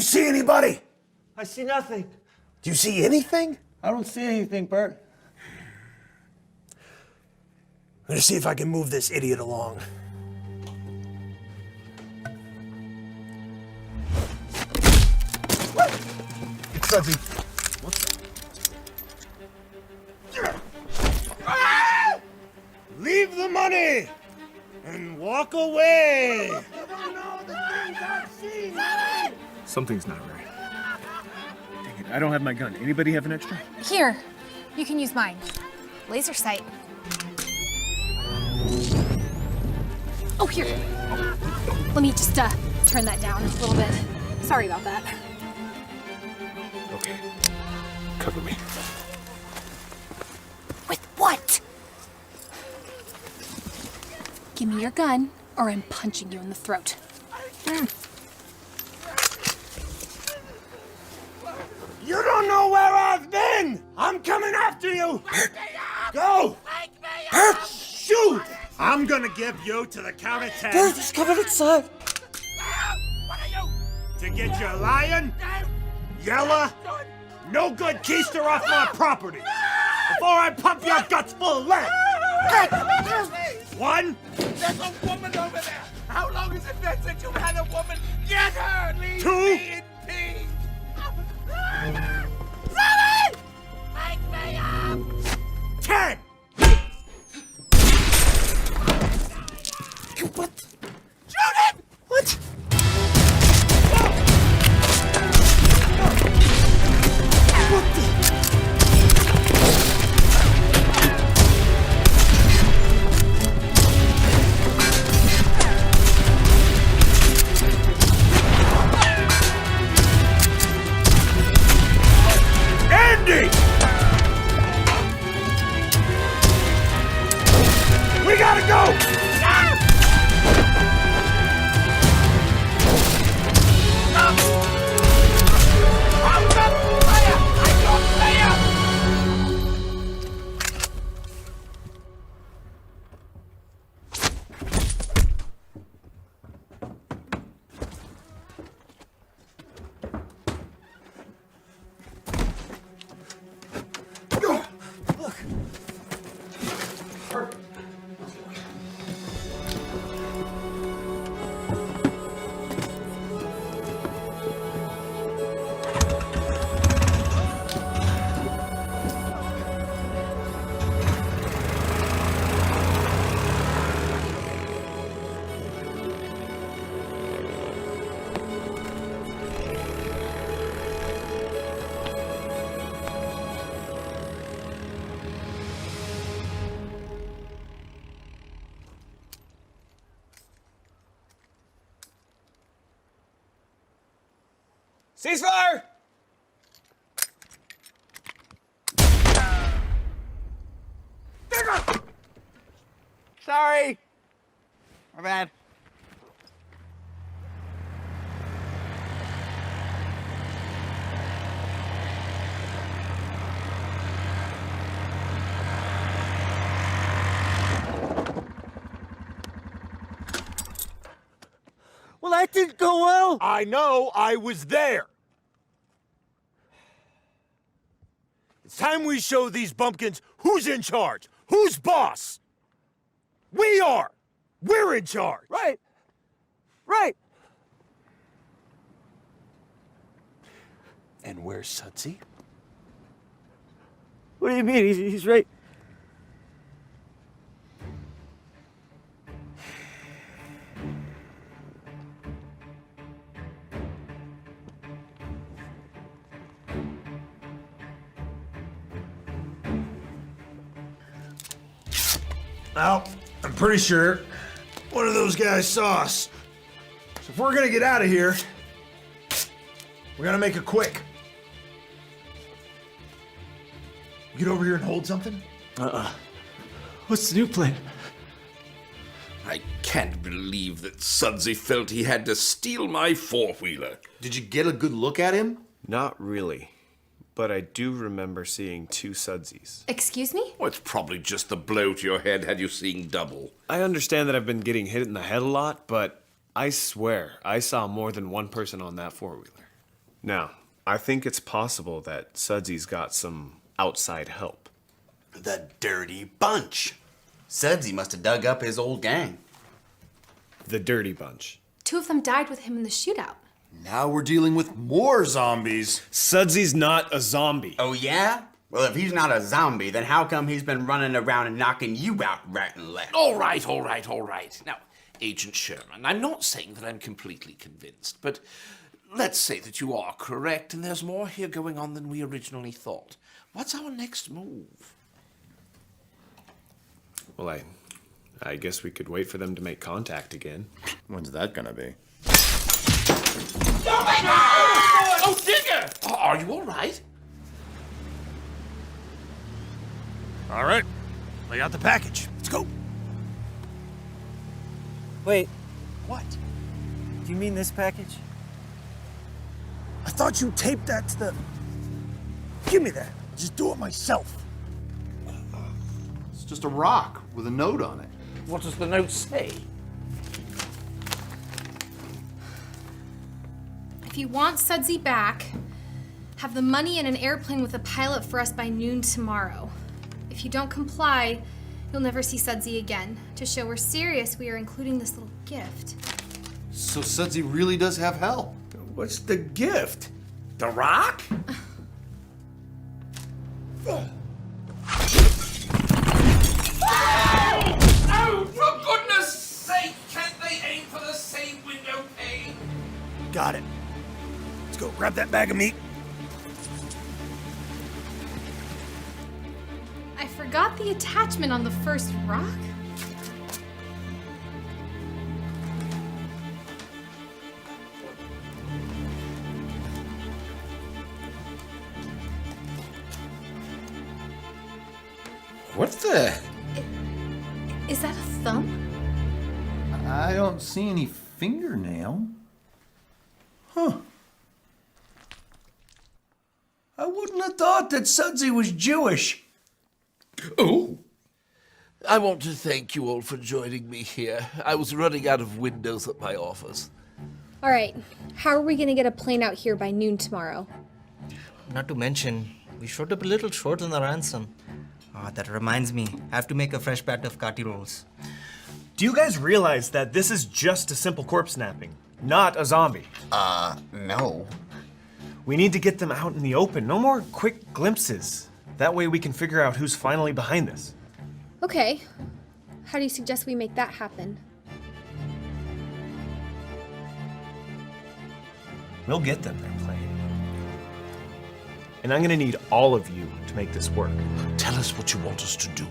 see anybody? I see nothing. Do you see anything? I don't see anything, Bert. I'm gonna see if I can move this idiot along. What? It's Sudsy. Leave the money and walk away. You don't know the things I've seen. Something's not right. Dang it, I don't have my gun. Anybody have an extra? Here, you can use mine. Laser sight. Oh, here. Let me just turn that down a little bit. Sorry about that. Okay. Cover me. With what? Give me your gun, or I'm punching you in the throat. You don't know where I've been! I'm coming after you! Go! Shoot! I'm gonna give you to the count of 10. Bert, he's coming inside. To get your lying, yella, no good keister off my property. Before I pump your guts full of lead. 1. There's a woman over there! How long has it been since you've had a woman? Get her! Leave 2. me in peace! Robin! Wake me up! 10. What? Shoot him! What? What the? Andy! We gotta go! Ceasefire! Sorry. My bad. Well, that didn't go well. I know, I was there. It's time we show these bumpkins who's in charge, who's boss. We are. We're in charge. Right. Right. And where's Sudsy? What do you mean? He's right. Well, I'm pretty sure one of those guys saw us. So if we're gonna get out of here, we're gonna make it quick. Get over here and hold something? What's the new plan? I can't believe that Sudsy felt he had to steal my four-wheeler. Did you get a good look at him? Not really. But I do remember seeing two Sudsies. Excuse me? Well, it's probably just the blow to your head had you seen double. I understand that I've been getting hit in the head a lot, but I swear I saw more than one person on that four-wheeler. Now, I think it's possible that Sudsy's got some outside help. The dirty bunch. Sudsy must have dug up his old gang. The Dirty Bunch. 2 of them died with him in the shootout. Now we're dealing with more zombies. Sudsy's not a zombie. Oh, yeah? Well, if he's not a zombie, then how come he's been running around and knocking you out right and left? All right. Now, Agent Sherman, I'm not saying that I'm completely convinced, but let's say that you are correct and there's more here going on than we originally thought. What's our next move? Well, I guess we could wait for them to make contact again. When's that gonna be? Oh, Digger! Are you all right? All right, lay out the package. Let's go. Wait, What? do you mean this package? I thought you taped that to the... Give me that. Just do it myself. It's just a rock with a note on it. What does the note say? If you want Sudsy back, have the money and an airplane with a pilot for us by noon tomorrow. If you don't comply, you'll never see Sudsy again. To show we're serious, we are including this little gift. So Sudsy really does have help. What's the gift? The rock? Oh, for goodness sake, can't they aim for the same window pane? Got it. Let's go. Grab that bag of meat. I forgot the attachment on the first rock. What the? Is that a thumb? I don't see any fingernail. Huh. I wouldn't have thought that Sudsy was Jewish. Oh. I want to thank you all for joining me here. I was running out of windows at my office. All right, how are we gonna get a plane out here by noon tomorrow? Not to mention, we showed up a little short on the ransom. That reminds me, I have to make a fresh batch of kati rolls. Do you guys realize that this is just a simple corpse snapping, not a zombie? No. We need to get them out in the open. No more quick glimpses. That way we can figure out who's finally behind this. Okay, how do you suggest we make that happen? We'll get them their plane. And I'm gonna need all of you to make this work. Tell us what you want us to do.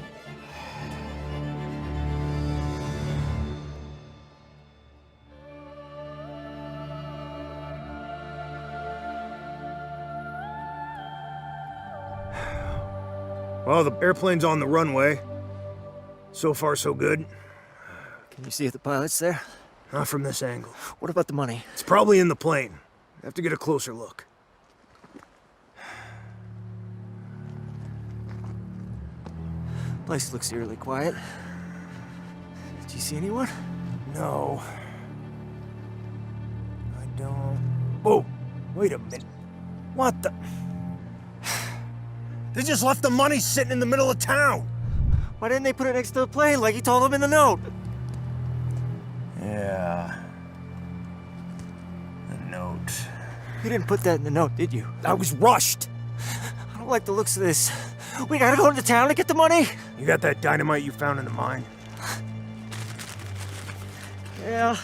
Well, the airplane's on the runway. So far, so good. Can you see if the pilot's there? Not from this angle. What about the money? It's probably in the plane. Have to get a closer look. Place looks eerily quiet. Did you see anyone? No. I don't... Whoa! Wait a minute. What the... They just left the money sitting in the middle of town! Why didn't they put it next to the plane like he told them in the note? Yeah... The note... You didn't put that in the note, did you? I was rushed! I don't like the looks of this. We gotta go into town to get the money. You got that dynamite you found in the mine? Yeah.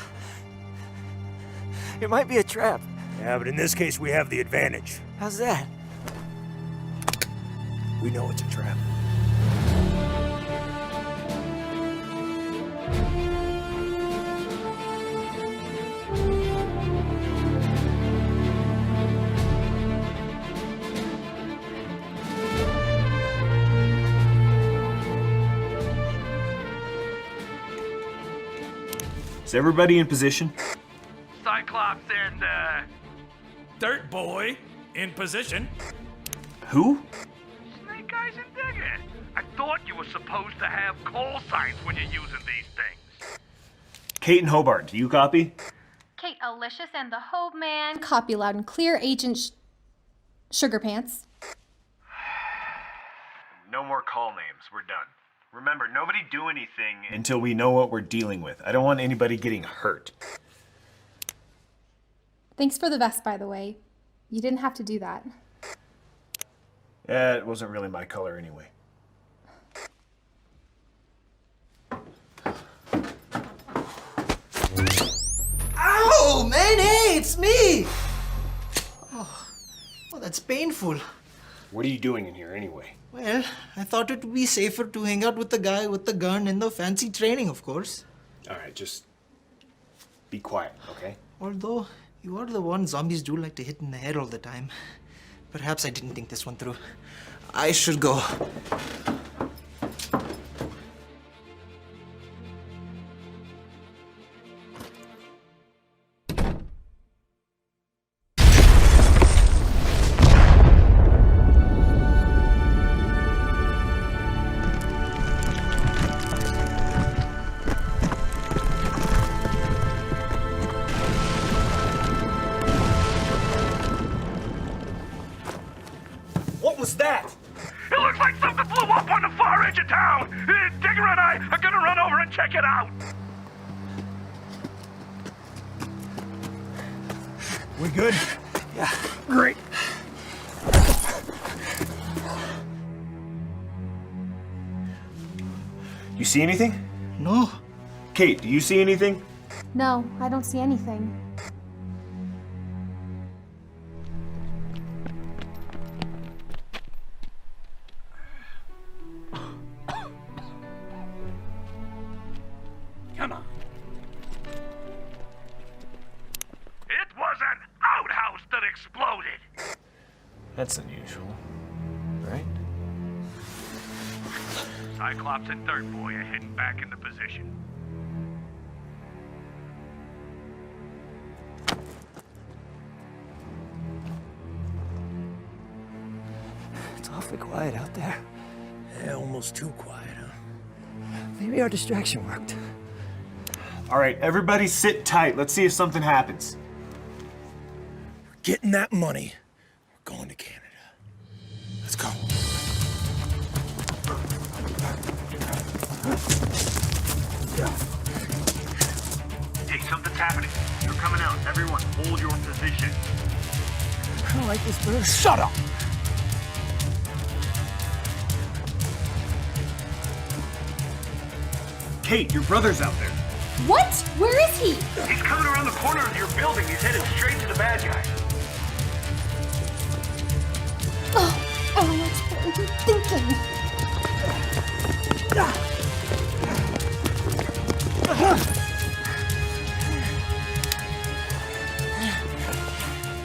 It might be a trap. Yeah, but in this case, we have the advantage. How's that? We know it's a trap. Is everybody in position? Cyclops and, Dirt Boy in position. Who? Snake Eyes and Digger. I thought you were supposed to have call signs when you're using these things. Kate and Hobart, do you copy? Kate Alicious and the Hope Man. Copy loud and clear, Agent Sugar Pants. No more call names. We're done. Remember, nobody do anything until we know what we're dealing with. I don't want anybody getting hurt. Thanks for the vest, by the way. You didn't have to do that. Yeah, it wasn't really my color anyway. Ow, man, hey, it's me! Oh, that's painful. What are you doing in here anyway? Well, I thought it would be safer to hang out with the guy with the gun in the fancy training, of course. Alright, just be quiet, okay? Although, you are the one zombies do like to hit in the head all the time. Perhaps I didn't think this one through. I should go. What was that? It looks like something blew up on the far edge of town. Digger and I are gonna run over and check it out. We good? Yeah. Great. You see anything? No. Kate, do you see anything? No, I don't see anything. Come on. It was an outhouse that exploded. That's unusual, right? Cyclops and Third Boy are heading back into position. It's awfully quiet out there. Yeah, almost too quiet, huh? Maybe our distraction worked. Alright, everybody sit tight. Let's see if something happens. Getting that money. We're going to Canada. Let's go. Hey, something's happening. They're coming out. Everyone, hold your position. I don't like this bird. Shut up! Kate, your brother's out there. What? Where is he? He's coming around the corner of your building. He's headed straight to the bad guy. Oh, Alex, what were you thinking?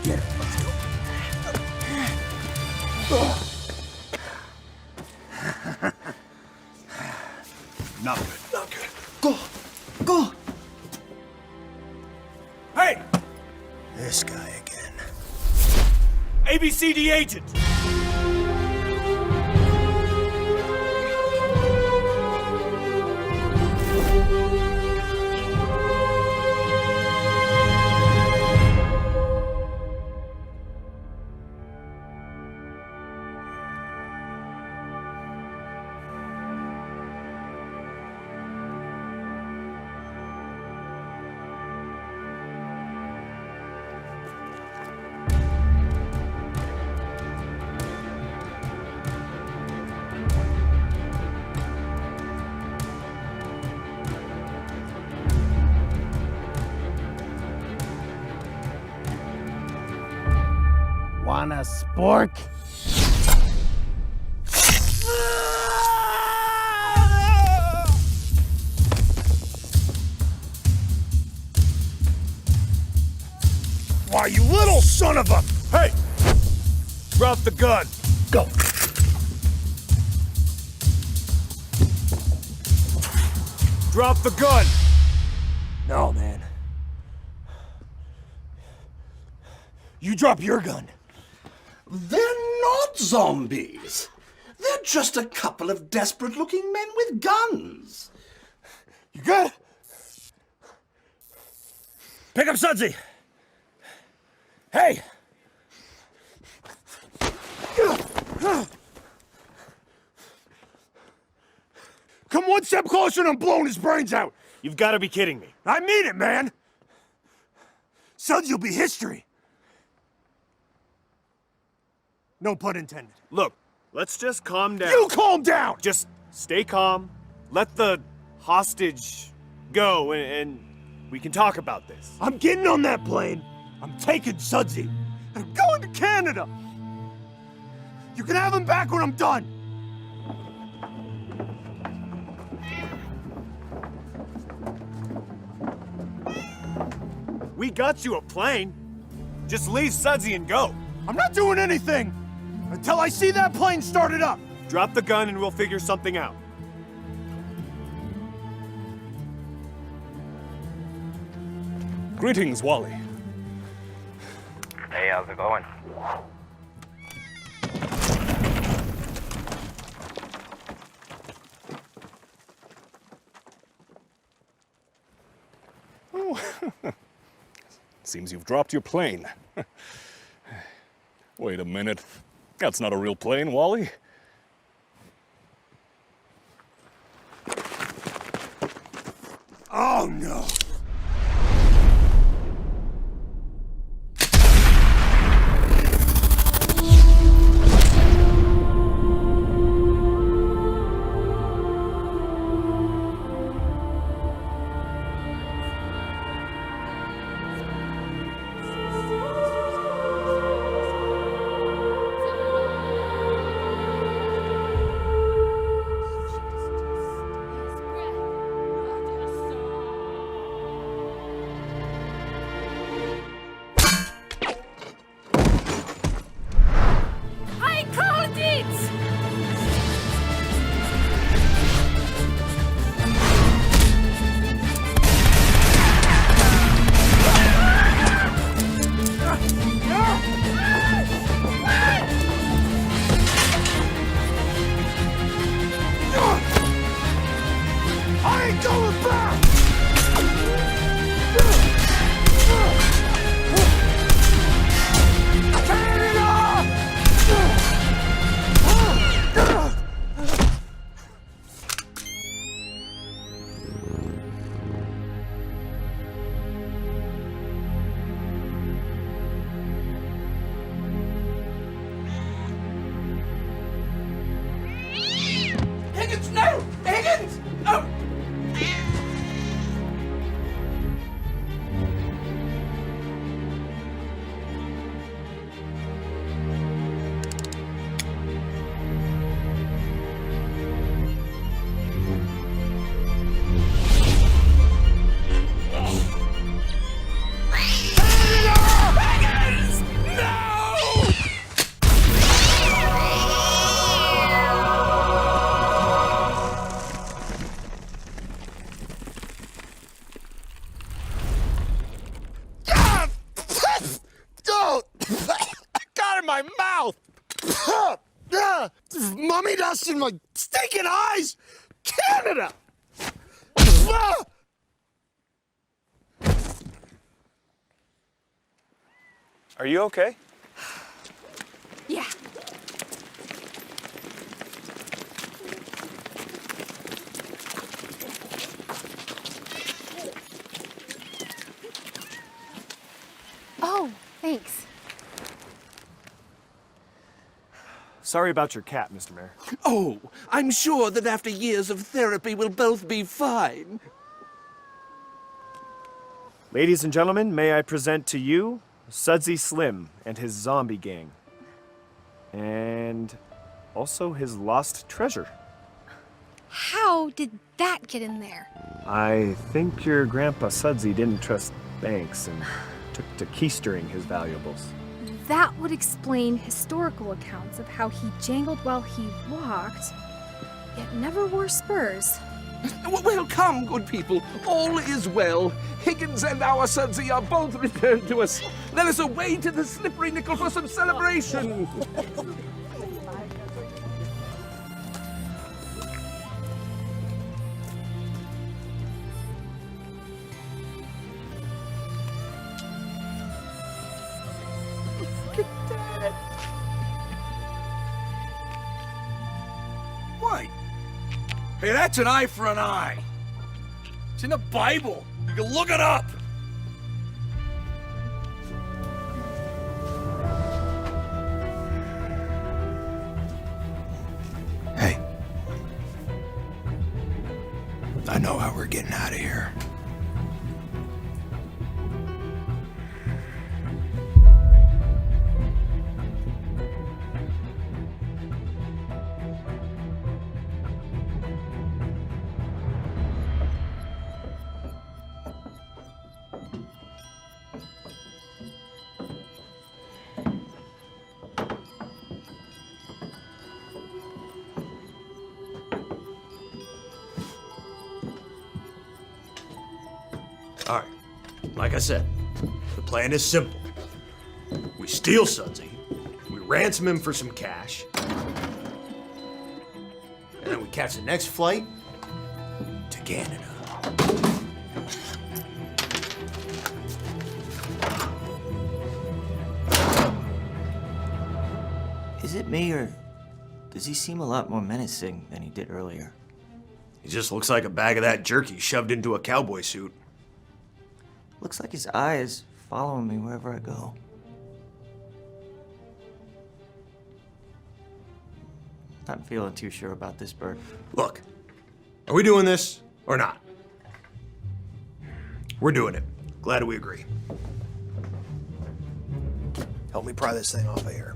Get it, let's go. Not good. Not good. Go! Go! Hey! This guy again. ABCD agent! Want a spork? Why, you little son of a... Hey! Drop the gun. Go. Drop the gun. No, man. You drop your gun. They're not zombies. They're just a couple of desperate-looking men with guns. You got it? Pick up Sudsy! Hey! Come one step closer and I'm blowing his brains out! You've got to be kidding me. I mean it, man! Sudsy will be history! No pun intended. Look, let's just calm down. You calm down! Just stay calm. Let the hostage go, and we can talk about this. I'm getting on that plane. I'm taking Sudsy. I'm going to Canada. You can have him back when I'm done. We got you a plane. Just leave Sudsy and go. I'm not doing anything until I see that plane started up. Drop the gun and we'll figure something out. Greetings, Wally. Hey, how's it going? Seems you've dropped your plane. Wait a minute. That's not a real plane, Wally. Oh, no. I called it! I ain't going back! Higgins, no! Higgins! No! Higgins! No! Don't! Got it in my mouth! Mummy dust in my stinking eyes! Canada! Are you okay? Yeah. Oh, thanks. Sorry about your cat, Mr. Mayor. Oh, I'm sure that after years of therapy we'll both be fine. Ladies and gentlemen, may I present to you Sudsy Slim and his zombie gang. And also his lost treasure. How did that get in there? I think your grandpa Sudsy didn't trust banks and took to keystering his valuables. That would explain historical accounts of how he jangled while he walked, yet never wore spurs. Well, come, good people. All is well. Higgins and our Sudsy are both returned to us. Let us away to the Slippery Nickel for some celebration. Hey, that's an eye for an eye. It's in the Bible. You can look it up. Hey. I know how we're getting out of here. All right. Like I said, the plan is simple. We steal Sudsy, we ransom him for some cash, and then we catch the next flight to Canada. Is it me, or does he seem a lot more menacing than he did earlier? He just looks like a bag of that jerky shoved into a cowboy suit. Looks like his eye is following me wherever I go. Not feeling too sure about this, Bert. Look, are we doing this or not? We're doing it. Glad we agree. Help me pry this thing off of here.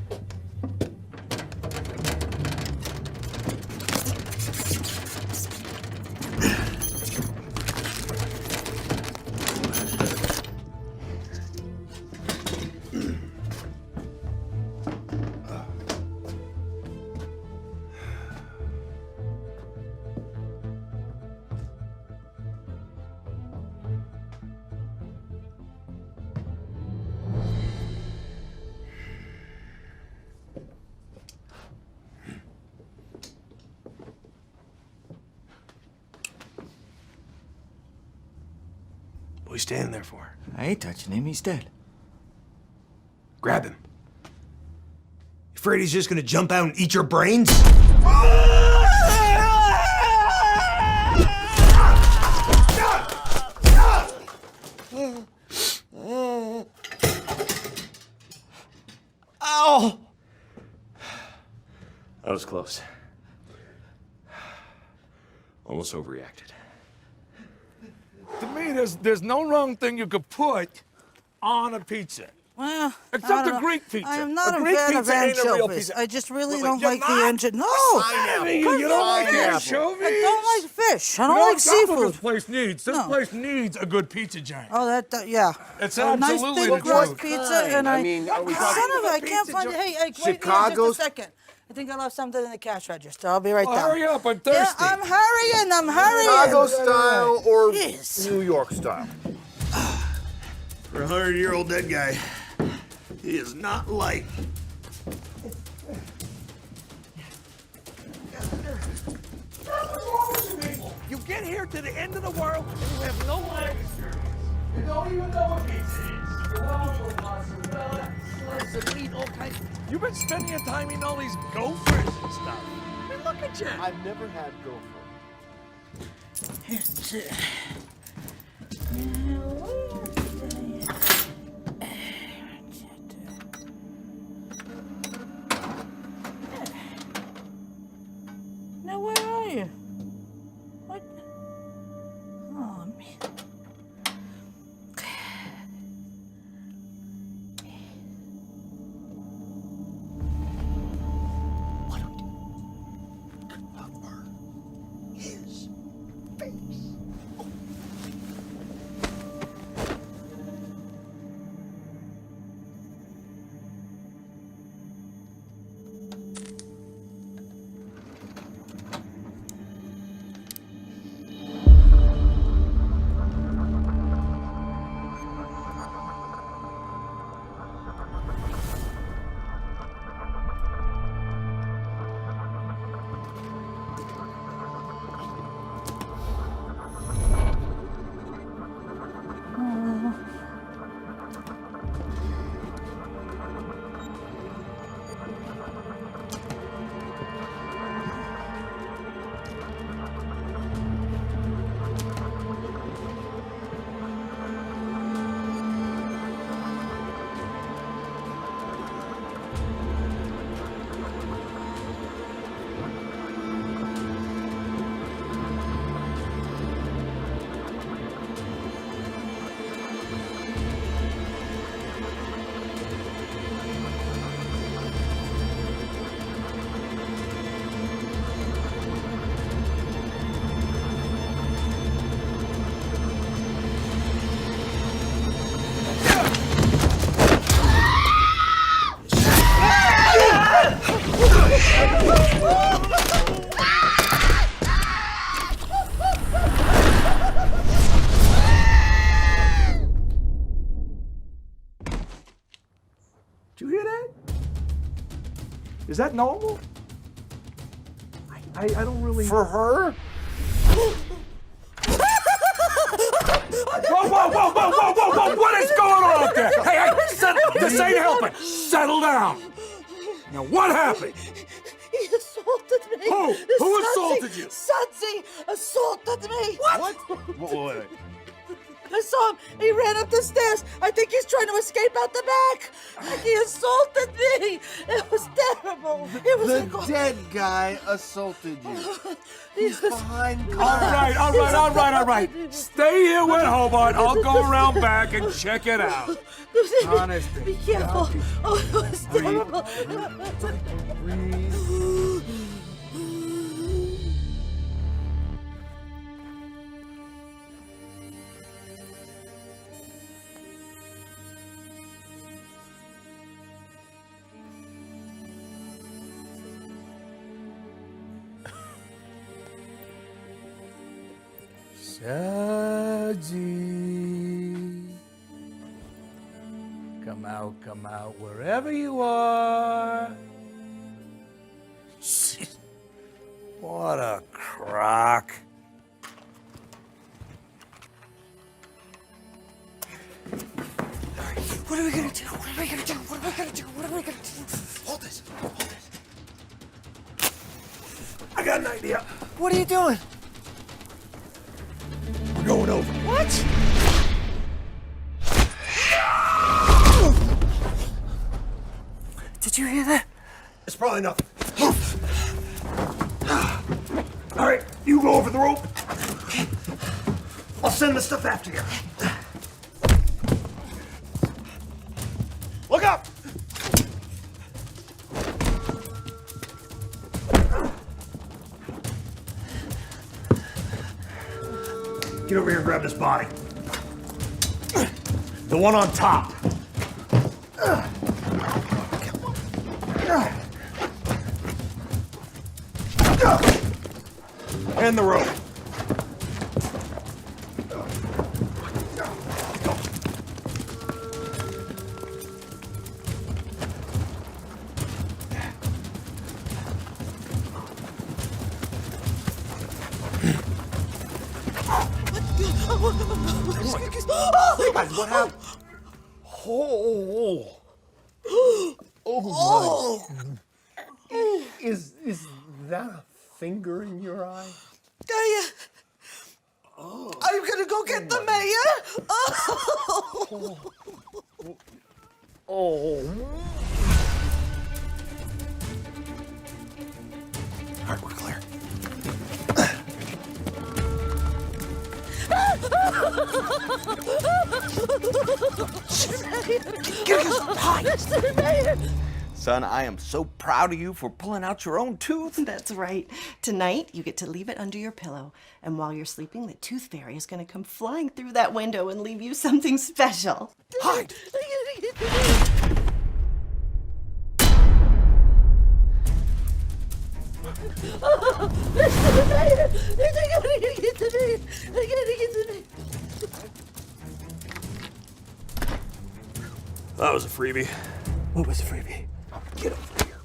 What are you standing there for? I ain't touching him, he's dead. Grab him. You afraid he's just gonna jump out and eat your brains? Ow! That was close. Almost overreacted. To me, there's no wrong thing you could put on a pizza. Well, Except I don't a know. Greek pizza. I am not A a Greek fan of pizza ain't a real anchovies. pizza. I just really Wait, don't you're like the not? engine. No! You don't like anchovies? I don't like fish. I don't You know, like that's what seafood. this place needs. This No. place needs a good pizza giant. Oh, yeah. It's a nice absolutely big the crust truth. pizza, and I mean, are we son talking of a, I can't pizza find it. joint? Hey, wait here Chicago's- just a second. I think I left something in the cash register. I'll be right Well, down. hurry up, I'm Yeah, thirsty. I'm hurrying. Chicago style or Yes. New York style? For a 100-year-old dead guy, he is not light. You get here to the end of the world and you have no life experience. You don't even know what pizza is. You want mozzarella, slice of meat, all kinds. You've been spending your time eating all these gophers and stuff. I mean, look at you. I've never had gopher. Now, where are you? What? Oh, man. Did you hear that? Is that normal? I don't really... For her? Whoa! What is going on up there? Hey, this ain't helping. Settle down. Now, what happened? He assaulted me. Who? Who assaulted you? Sudsy assaulted me. What? Wait. I saw him. He ran up the stairs. I think he's trying to escape out the back. He assaulted me. It was terrible. It was The like, dead guy assaulted you. He's behind All right. Stay here with Hobart. I'll go around back and check it out. Honest. Be careful. Oh, it was terrible. Sudsy. Come out, wherever you are. What a crock. What are we gonna do? Hold this. I got an idea. What are you doing? We're going over. What? Did you hear that? It's probably nothing. All right, you go over the rope. I'll send the stuff after you. Look up! Get over here and grab this body. The one on top. And the rope. Guys, what happened? Oh my. Is that a finger in your eye? I'm gonna go get the mayor. All right, we're clear. Son, I am so proud of you for pulling out your own tooth. That's right. Tonight, you get to leave it under your pillow. And while you're sleeping, the tooth fairy is going to come flying through that window and leave you something special. Hide! That was a freebie. What was a freebie? Get over here.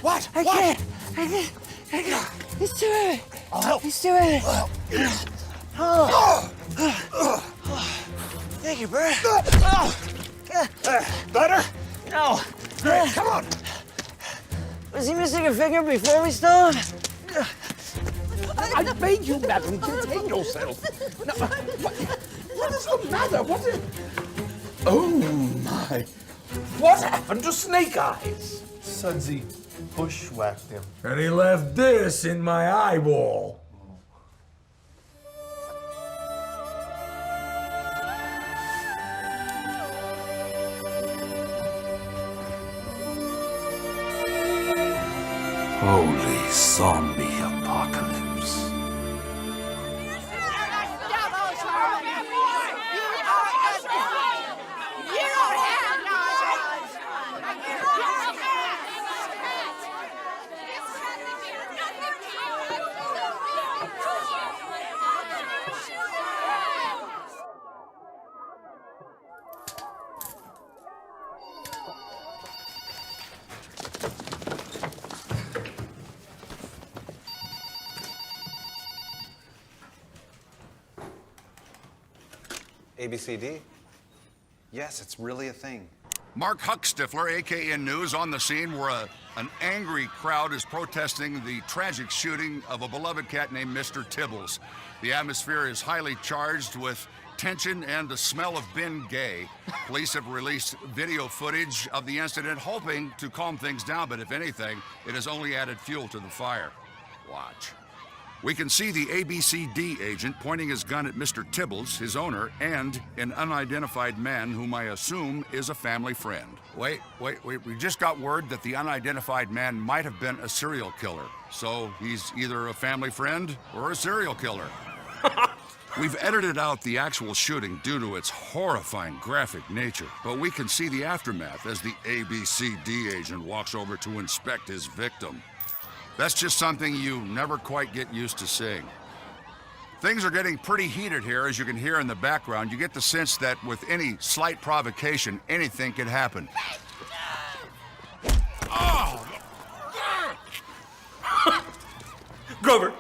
What? I can't. It's too heavy. I'll help. It's too heavy. Thank you, Bert. Better? No. Great, come on. Was he missing a finger before we stole him? I made you, madam. Contain yourself. No, what is the matter? What is... Oh my. What happened to Snake Eyes? Sudsy bushwhacked him. And he left this in my eyeball. Holy zombie apocalypse. ABCD? Yes, it's really a thing. Mark Huckstifler, AKN News, on the scene where an angry crowd is protesting the tragic shooting of a beloved cat named Mr. Tibbles. The atmosphere is highly charged with tension and the smell of Ben Gay. Police have released video footage of the incident, hoping to calm things down, but if anything, it has only added fuel to the fire. Watch. We can see the ABCD agent pointing his gun at Mr. Tibbles, his owner, and an unidentified man whom I assume is a family friend. Wait, we just got word that the unidentified man might have been a serial killer. So he's either a family friend or a serial killer. We've edited out the actual shooting due to its horrifying graphic nature, but we can see the aftermath as the ABCD agent walks over to inspect his victim. That's just something you never quite get used to seeing. Things are getting pretty heated here, as you can hear in the background. You get the sense that with any slight provocation, anything could happen. Oh! Grover!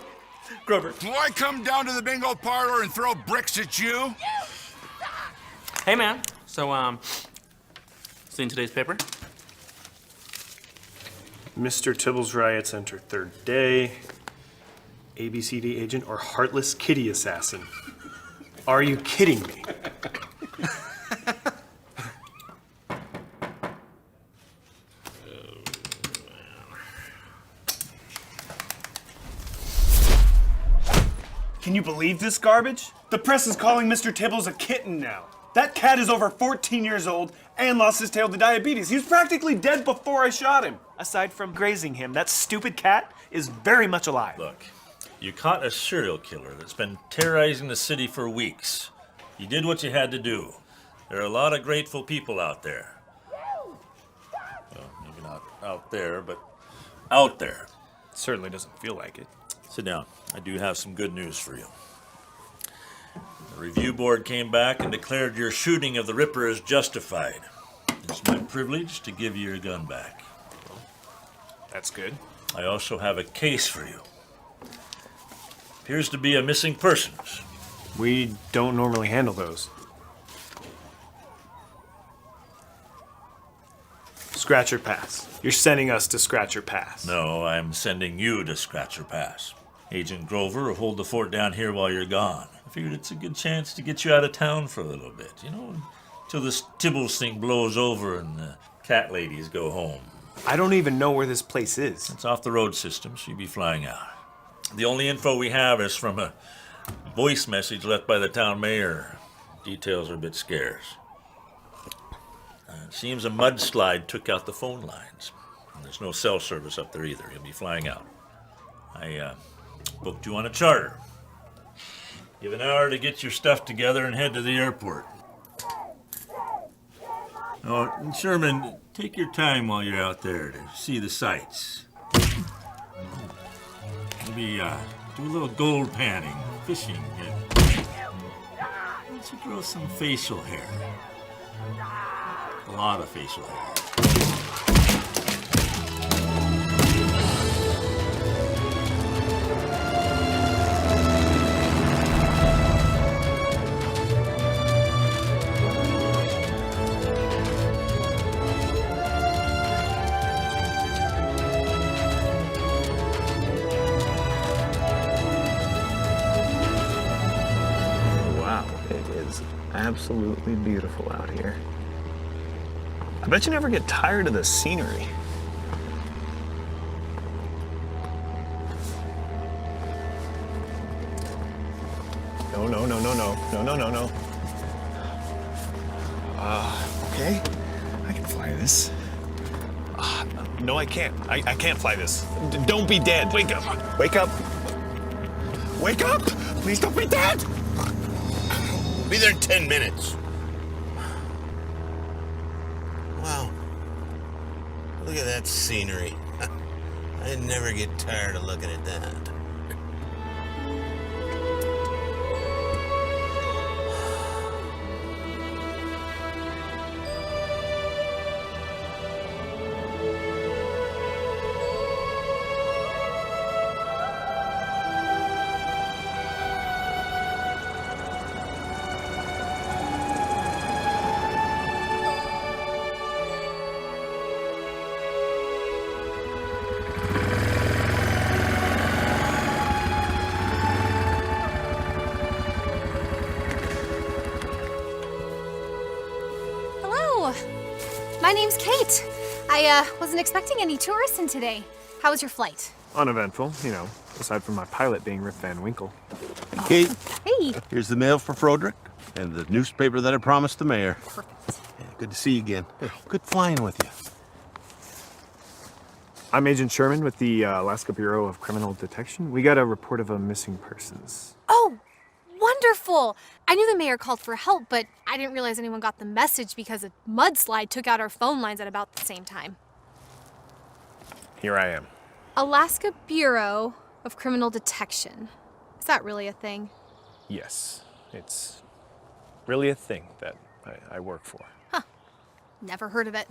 Do I come down to the bingo parlor and throw bricks at you? Hey, man. So, seen today's paper? Mr. Tibbles riots enter third day. ABCD agent or heartless kitty assassin. Are you kidding me? Can you believe this garbage? The press is calling Mr. Tibbles a kitten now. That cat is over 14 years old and lost his tail to diabetes. He was practically dead before I shot him. Aside from grazing him, that stupid cat is very much alive. Look, you caught a serial killer that's been terrorizing the city for weeks. You did what you had to do. There are a lot of grateful people out there. Well, maybe not out there, but out there. It certainly doesn't feel like it. Sit down. I do have some good news for you. The review board came back and declared your shooting of the Ripper as justified. It's my privilege to give you your gun back. That's good. I also have a case for you. Appears to be a missing persons. We don't normally handle those. Scratch or pass. You're sending us to scratch or pass. No, I'm sending you to scratch or pass. Agent Grover will hold the fort down here while you're gone. I figured it's a good chance to get you out of town for a little bit, you know, till this Tibbles thing blows over and the cat ladies go home. I don't even know where this place is. It's off the road system, so you'll be flying out. The only info we have is from a voice message left by the town mayor. Details are a bit scarce. It seems a mudslide took out the phone lines. And there's no cell service up there either. You'll be flying out. I booked you on a charter. You have an hour to get your stuff together and head to the airport. Oh, and Sherman, take your time while you're out there to see the sights. Maybe do a little gold panning, fishing. Let's grow some facial hair. A lot of facial hair. Wow, it is absolutely beautiful out here. I bet you never get tired of the scenery. No. Okay. I can fly this. No, I can't. I can't fly this. Don't be dead. Wake up. Wake up. Wake up! Please don't be dead! Be there in 10 minutes. Wow. Look at that scenery. I never get tired of looking at that. My name's Kate. I wasn't expecting any tourists in today. How was your flight? Uneventful, you know, aside from my pilot being Rip Van Winkle. Kate, Hey. here's the mail for Froderick and the newspaper that I promised the mayor. Perfect. Yeah, good to see you again. Good flying with you. I'm Agent Sherman with the Alaska Bureau of Criminal Detection. We got a report of a missing persons. Oh, wonderful! I knew the mayor called for help, but I didn't realize anyone got the message because a mudslide took out our phone lines at about the same time. Here I am. Alaska Bureau of Criminal Detection. Is that really a thing? Yes, it's really a thing that I work for. Never heard of it.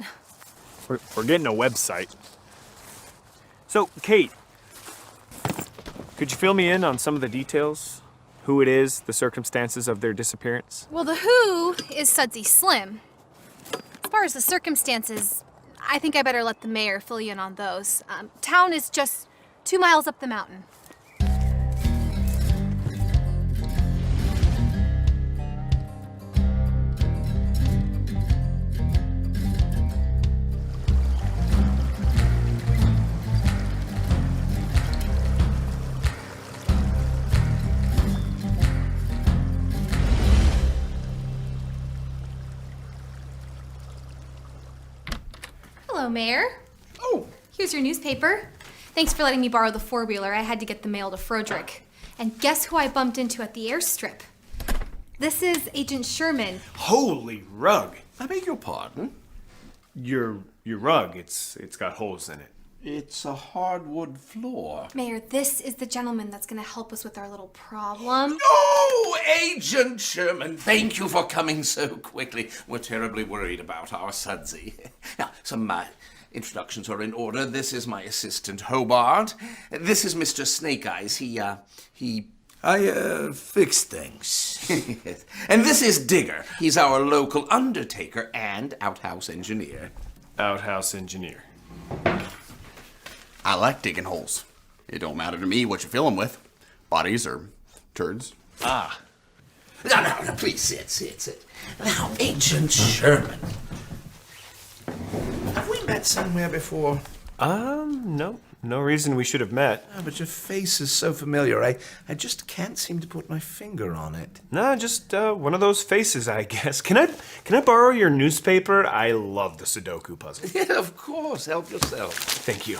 We're getting a website. So, Kate, could you fill me in on some of the details? Who it is, the circumstances of their disappearance? Well, the who is Sudsy Slim. As far as the circumstances, I think I better let the mayor fill you in on those. Town is just 2 miles up the mountain. Hello, Mayor. Oh. Here's your newspaper. Thanks for letting me borrow the four-wheeler. I had to get the mail to Froderick. And guess who I bumped into at the airstrip? This is Agent Sherman. Holy rug! I beg your pardon? Your rug, it's got holes in it. It's a hardwood floor. Mayor, this is the gentleman that's gonna help us with our little problem. Oh, Agent Sherman, thank you for coming so quickly. We're terribly worried about our Sudsy. Now, some introductions are in order. This is my assistant, Hobart. This is Mr. Snake Eyes. I fix things. Yes. And this is Digger. He's our local undertaker and outhouse engineer. Outhouse engineer. I like digging holes. It don't matter to me what you fill them with. Bodies or turds. Ah. No, please sit. Now, Agent Sherman. Have we met somewhere before? No. No reason we should have met. Oh, but your face is so familiar. I just can't seem to put my finger on it. No, just one of those faces, I guess. Can I borrow your newspaper? I love the Sudoku puzzle. Yeah, of course. Help yourself. Thank you.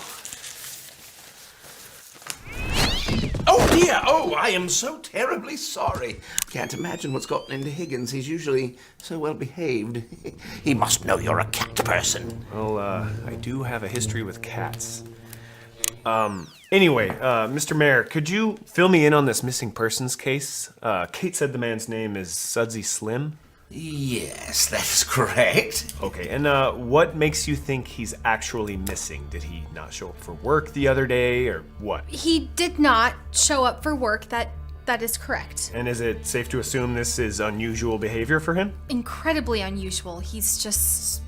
Oh, dear. Oh, I am so terribly sorry. Can't imagine what's gotten into Higgins. He's usually so well behaved. He must know you're a cat person. Well, I do have a history with cats. Anyway, Mr. Mayor, could you fill me in on this missing persons case? Kate said the man's name is Sudsy Slim? Yes, that is correct. Okay, and what makes you think he's actually missing? Did he not show up for work the other day, or what? He did not show up for work. That is correct. And is it safe to assume this is unusual behavior for him? Incredibly unusual. He's just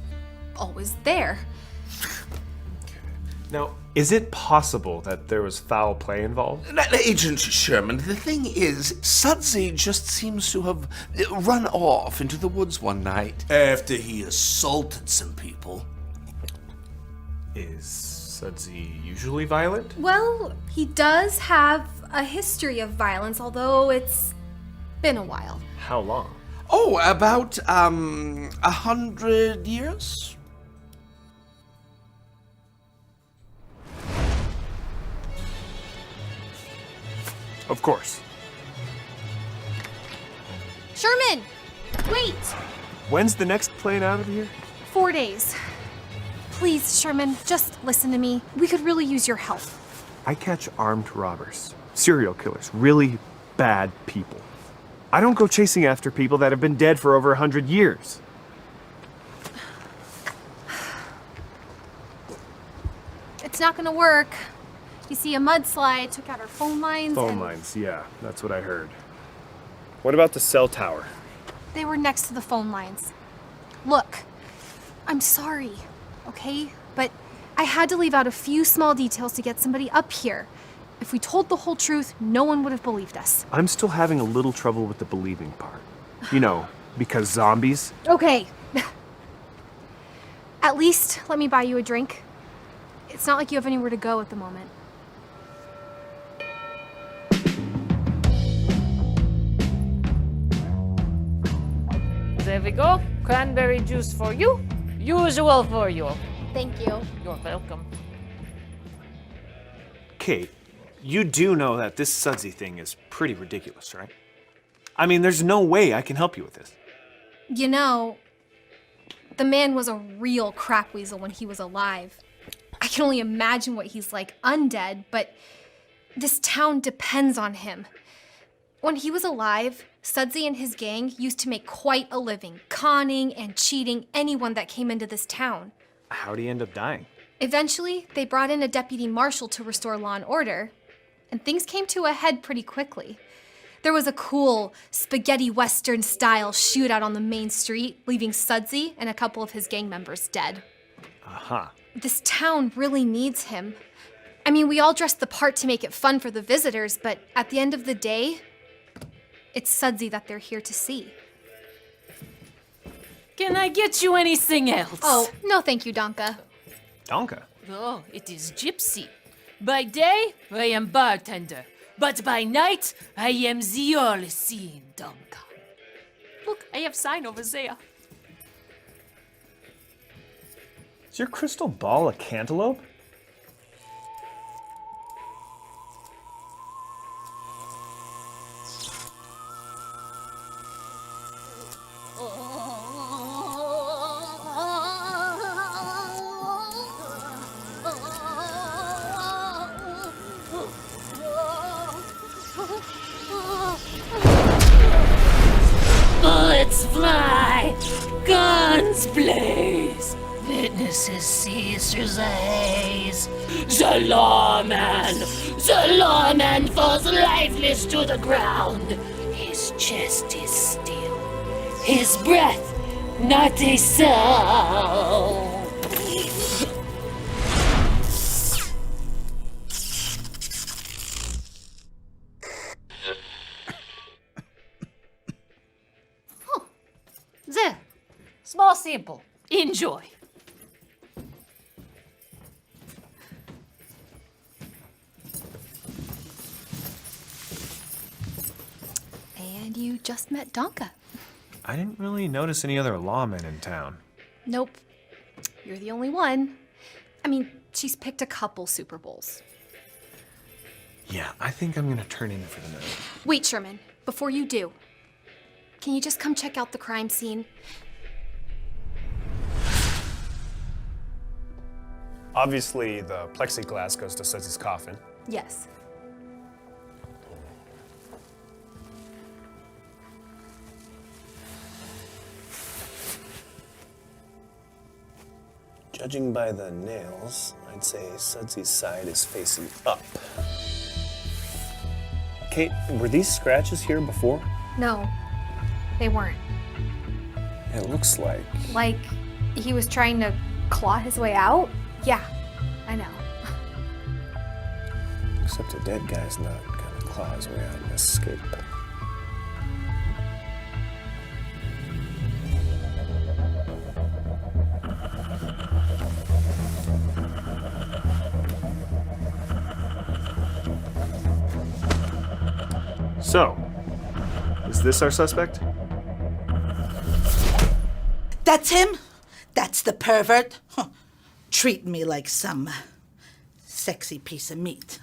always there. Now, is it possible that there was foul play involved? Agent Sherman, the thing is, Sudsy just seems to have run off into the woods one night. After he assaulted some people. Is Sudsy usually violent? Well, he does have a history of violence, although it's been a while. How long? Oh, about 100 years? Of course. Sherman! Wait! When's the next plane out of here? 4 days. Please, Sherman, just listen to me. We could really use your help. I catch armed robbers, serial killers, really bad people. I don't go chasing after people that have been dead for over 100 years. It's not gonna work. You see, a mudslide took out our phone lines. Phone lines, yeah, that's what I heard. What about the cell tower? They were next to the phone lines. Look, I'm sorry, okay? But I had to leave out a few small details to get somebody up here. If we told the whole truth, no one would have believed us. I'm still having a little trouble with the believing part. You know, because zombies. Okay. At least let me buy you a drink. It's not like you have anywhere to go at the moment. There we go. Cranberry juice for you. Usual for you. Thank you. You're welcome. Kate, you do know that this sudsy thing is pretty ridiculous, right? I mean, there's no way I can help you with this. You know, the man was a real crap weasel when he was alive. I can only imagine what he's like undead, but this town depends on him. When he was alive, Sudsy and his gang used to make quite a living, conning and cheating anyone that came into this town. How'd he end up dying? Eventually, they brought in a deputy marshal to restore law and order, and things came to a head pretty quickly. There was a cool spaghetti western style shootout on the main street, leaving Sudsy and a couple of his gang members dead. Uh-huh. This town really needs him. I mean, we all dress the part to make it fun for the visitors, but at the end of the day, it's Sudsy that they're here to see. Can I get you anything else? Oh, no thank you, Donka. Donka? Oh, it is Gypsy. By day, I am bartender. But by night, I am the all-seeing Donka. Look, I have sign over there. Is your crystal ball a cantaloupe? Bullets fly, guns blaze, witnesses see through the haze. The lawman falls lifeless to the ground. His chest is still, his breath not a sound. There. Small sample. Enjoy. And you just met Donka. I didn't really notice any other lawmen in town. Nope. You're the only one. I mean, she's picked a couple Super Bowls. Yeah, I think I'm gonna turn in for the night. Wait, Sherman, before you do, can you just come check out the crime scene? Obviously, the plexiglass goes to Sudsy's coffin. Yes. Judging by the nails, I'd say Sudsy's side is facing up. Kate, were these scratches here before? No, they weren't. It looks like... Like he was trying to claw his way out? Yeah, I know. Except a dead guy's not gonna claw his way out and escape. So, is this our suspect? That's him? That's the pervert? Huh. Treating me like some sexy piece of meat.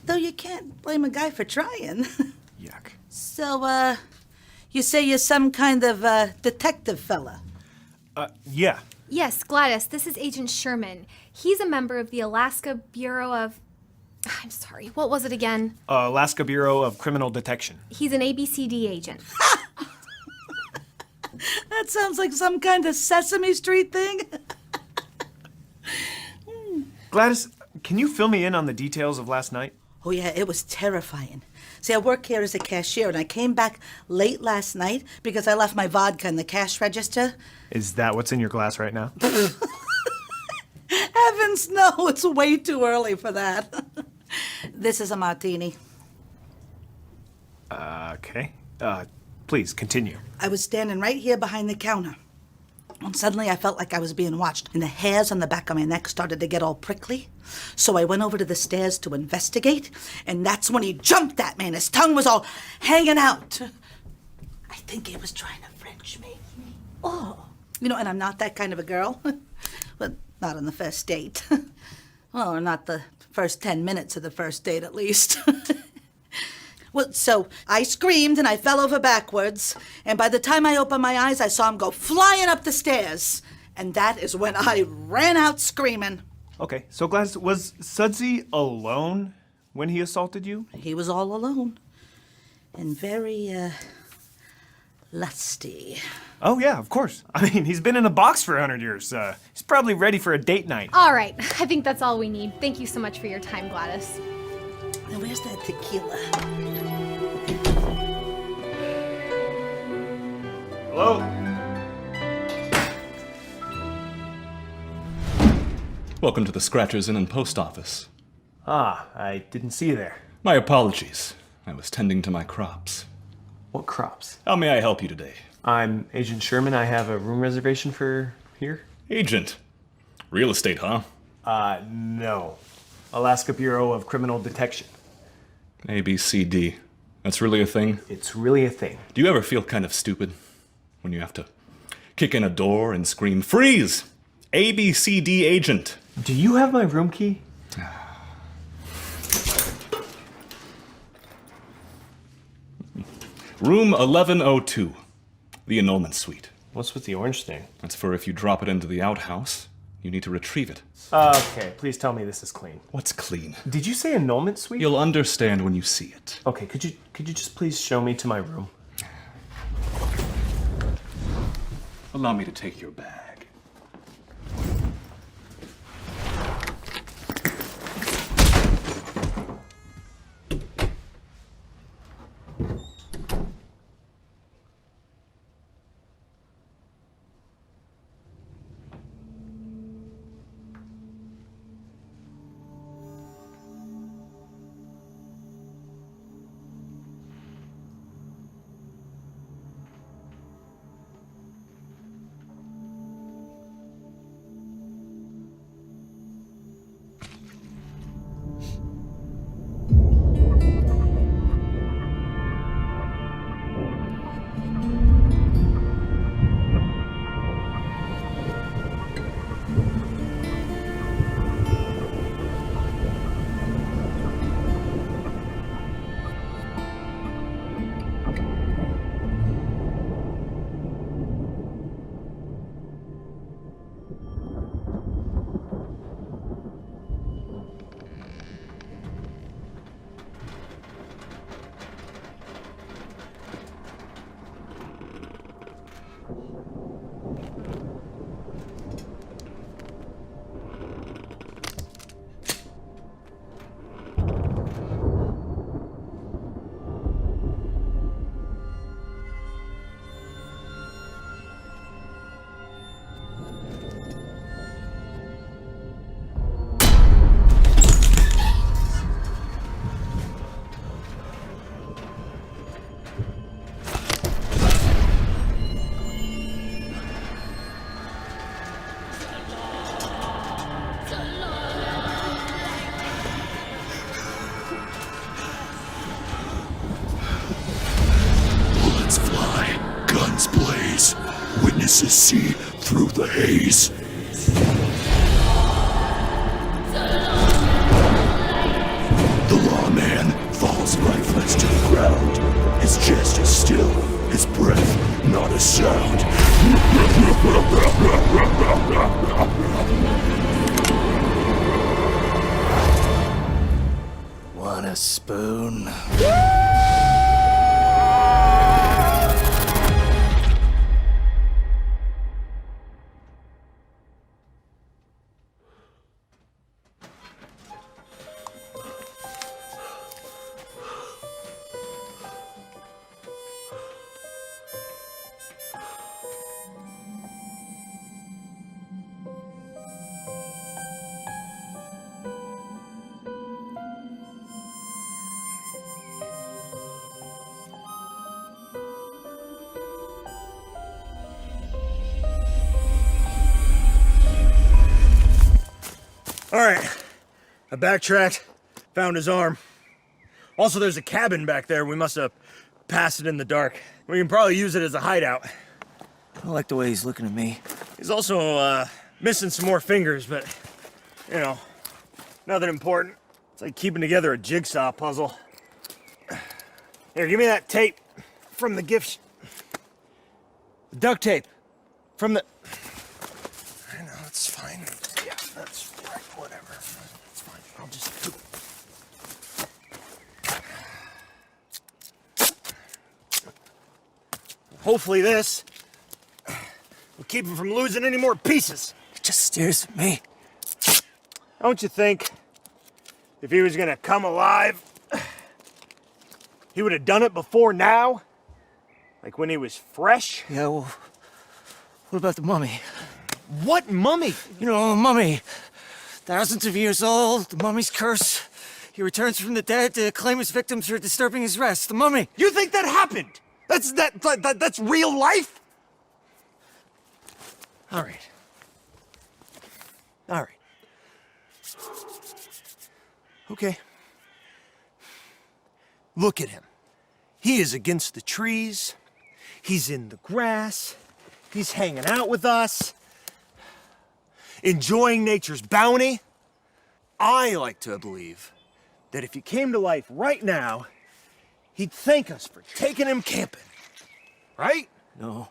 Though you can't blame a guy for trying. Yuck. So, you say you're some kind of detective fella? Yeah. Yes, Gladys, this is Agent Sherman. He's a member of the Alaska Bureau of... I'm sorry, what was it again? Alaska Bureau of Criminal Detection. He's an ABCD agent. That sounds like some kind of Sesame Street thing. Gladys, can you fill me in on the details of last night? Oh, yeah, it was terrifying. See, I work here as a cashier, and I came back late last night because I left my vodka in the cash register. Is that what's in your glass right now? Heavens, no, it's way too early for that. This is a martini. Okay. Please, continue. I was standing right here behind the counter. And suddenly I felt like I was being watched, and the hairs on the back of my neck started to get all prickly. So I went over to the stairs to investigate, and that's when he jumped at me, and his tongue was all hanging out. I think he was trying to French me. Oh. You know, and I'm not that kind of a girl. But not on the first date. Well, or not the first 10 minutes of the first date, at least. Well, so I screamed and I fell over backwards, and by the time I opened my eyes, I saw him go flying up the stairs. And that is when I ran out screaming. Okay, so Gladys, was Sudsy alone when he assaulted you? He was all alone. And very, lusty. Oh, yeah, of course. I mean, he's been in a box for 100 years. He's probably ready for a date night. All right, I think that's all we need. Thank you so much for your time, Gladys. Now, where's that tequila? Hello? Welcome to the Scratchers Inn and Post Office. Ah, I didn't see you there. My apologies. I was tending to my crops. What crops? How may I help you today? I'm Agent Sherman. I have a room reservation for here. Agent? Real estate, huh? No. Alaska Bureau of Criminal Detection. ABCD. That's really a thing? It's really a thing. Do you ever feel kind of stupid when you have to kick in a door and scream, "Freeze! ABCD agent"? Do you have my room key? Room 1102. The annulment suite. What's with the orange thing? That's for if you drop it into the outhouse, you need to retrieve it. Okay, please tell me this is clean. What's clean? Did you say annulment suite? You'll understand when you see it. Okay, could you just please show me to my room? Allow me to take your bag. Witnesses see through the haze. The lawman falls lifeless to the ground. His chest is still, his breath not a sound. Want a spoon? All right. I backtracked, found his arm. Also, there's a cabin back there. We must have passed it in the dark. We can probably use it as a hideout. I don't like the way he's looking at me. He's also, missing some more fingers, but, you know, nothing important. It's like keeping together a jigsaw puzzle. Here, give me that tape from the gift. Duct tape from the... I know, it's fine. Yeah, that's right, whatever. It's fine. I'll just do it. Hopefully this will keep him from losing any more pieces. He just stares at me. Don't you think if he was gonna come alive, he would have done it before now? Like when he was fresh? Yeah, well, what about the mummy? What mummy? You know, a mummy. Thousands of years old, the mummy's curse. He returns from the dead to claim his victims for disturbing his rest. The mummy. You think that happened? That's real life? All right. All right. Okay. Look at him. He is against the trees. He's in the grass. He's hanging out with us. Enjoying nature's bounty. I like to believe that if he came to life right now, he'd thank us for taking him camping. Right? No.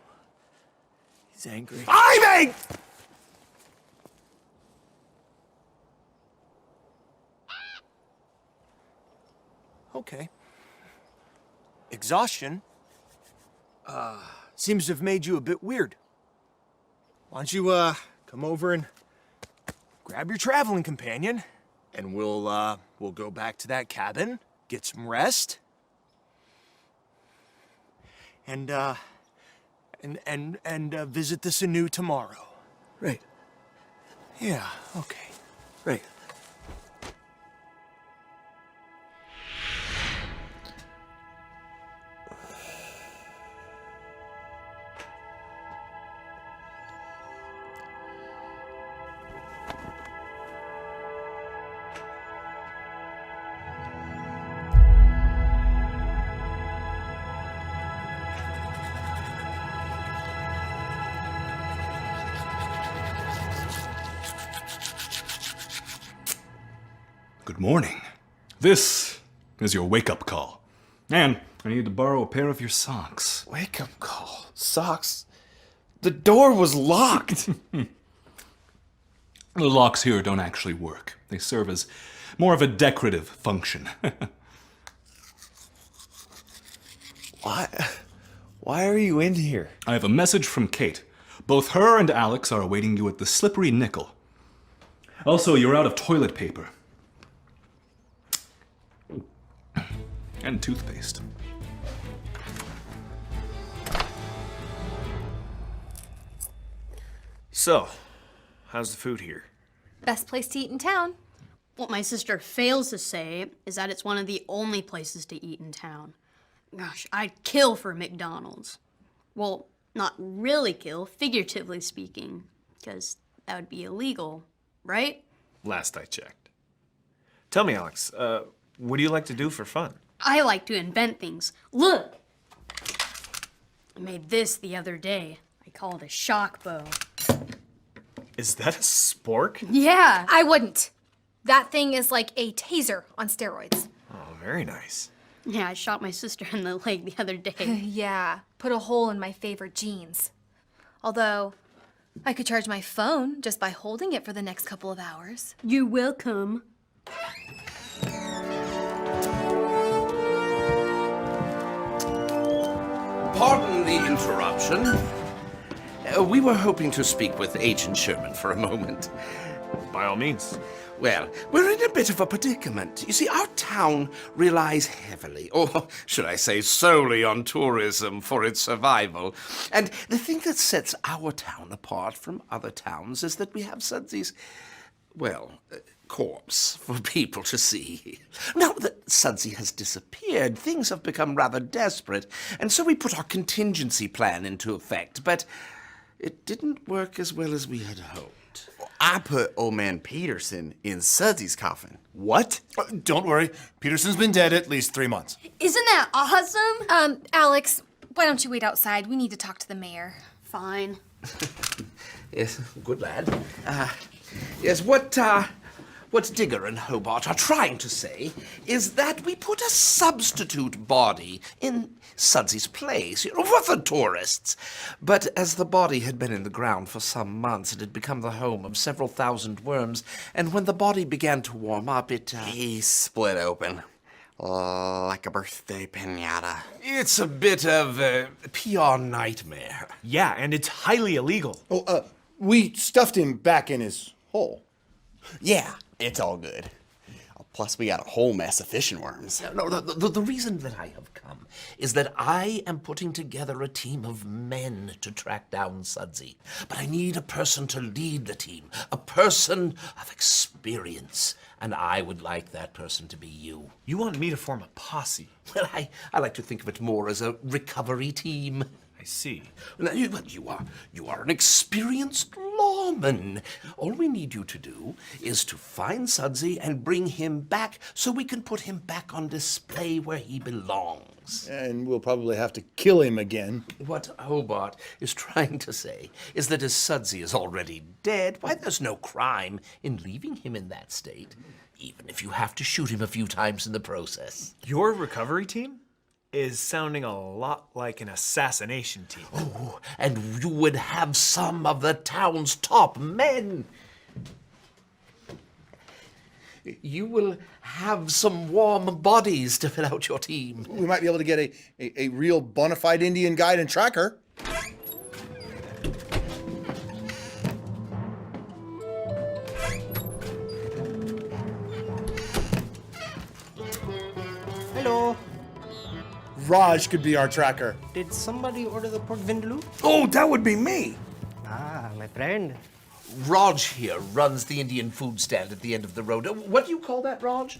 He's angry. I'm angry! Okay. Exhaustion, seems to have made you a bit weird. Why don't you, come over and grab your traveling companion, and we'll go back to that cabin, get some rest, and visit the Sanu tomorrow. Right. Yeah, okay. Right. Good morning. This is your wake-up call. And I need to borrow a pair of your socks. Wake-up call? Socks? The door was locked! The locks here don't actually work. They serve as more of a decorative function. Why are you in here? I have a message from Kate. Both her and Alex are awaiting you at the Slippery Nickel. Also, you're out of toilet paper. And toothpaste. So, how's the food here? Best place to eat in town. What my sister fails to say is that it's one of the only places to eat in town. Gosh, I'd kill for McDonald's. Well, not really kill, figuratively speaking, because that would be illegal, right? Last I checked. Tell me, Alex, what do you like to do for fun? I like to invent things. Look! I made this the other day. I call it a shock bow. Is that a spork? Yeah! I wouldn't. That thing is like a taser on steroids. Oh, very nice. Yeah, I shot my sister in the leg the other day. Yeah, put a hole in my favorite jeans. Although, I could charge my phone just by holding it for the next couple of hours. You're welcome. Pardon the interruption. We were hoping to speak with Agent Sherman for a moment. By all means. Well, we're in a bit of a predicament. You see, our town relies heavily, or should I say solely, on tourism for its survival. And the thing that sets our town apart from other towns is that we have Sudsy's, well, corpse for people to see. Now that Sudsy has disappeared, things have become rather desperate, and so we put our contingency plan into effect, but it didn't work as well as we had hoped. not? I put old man Peterson in Sudsy's coffin. What? Don't worry. Peterson's been dead at least 3 months. Isn't that awesome? Alex, why don't you wait outside? We need to talk to the mayor. Fine. Yes, good lad. Yes, what Digger and Hobart are trying to say is that we put a substitute body in Sudsy's place, for the tourists. But as the body had been in the ground for some months, it had become the home of several thousand worms, and when the body began to warm up, He split open. Like a birthday pinata. It's a bit of a PR nightmare. Yeah, and it's highly illegal. Oh, we stuffed him back in his hole. Yeah, it's all good. Plus, we got a whole mess of fishing worms. No, the reason that I have come is that I am putting together a team of men to track down Sudsy. But I need a person to lead the team, a person of experience. And I would like that person to be you. You want me to form a posse? Well, I like to think of it more as a recovery team. I see. Now, you are an experienced lawman. All we need you to do is to find Sudsy and bring him back so we can put him back on display where he belongs. And we'll probably have to kill him again. What Hobart is trying to say is that as Sudsy is already dead, why, there's no crime in leaving him in that state, even if you have to shoot him a few times in the process. Your recovery team is sounding a lot like an assassination team. Oh, and you would have some of the town's top men. You will have some warm bodies to fill out your team. We might be able to get a real bona fide Indian guide and tracker. Hello. Raj could be our tracker. Did somebody order the pork vindaloo? Oh, that would be me. Ah, my friend. Raj here runs the Indian food stand at the end of the road. What do you call that, Raj?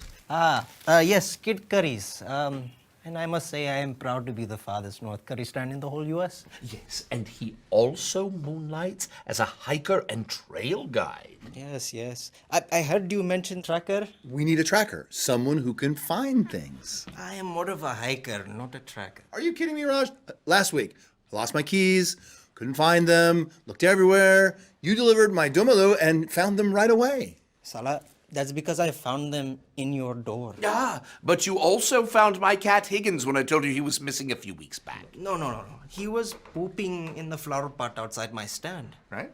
Yes, Kid Curries. And I must say I am proud to be the farthest north curry stand in the whole US. Yes, and he also moonlights as a hiker and trail guide. Yes. I heard you mention tracker. We need a tracker, someone who can find things. I am more of a hiker, not a tracker. Are you kidding me, Raj? Last week, I lost my keys, couldn't find them, looked everywhere. You delivered my dumalu and found them right away. Salah, that's because I found them in your door. Ah, but you also found my cat Higgins when I told you he was missing a few weeks back. No. He was pooping in the flower pot outside my stand. Right?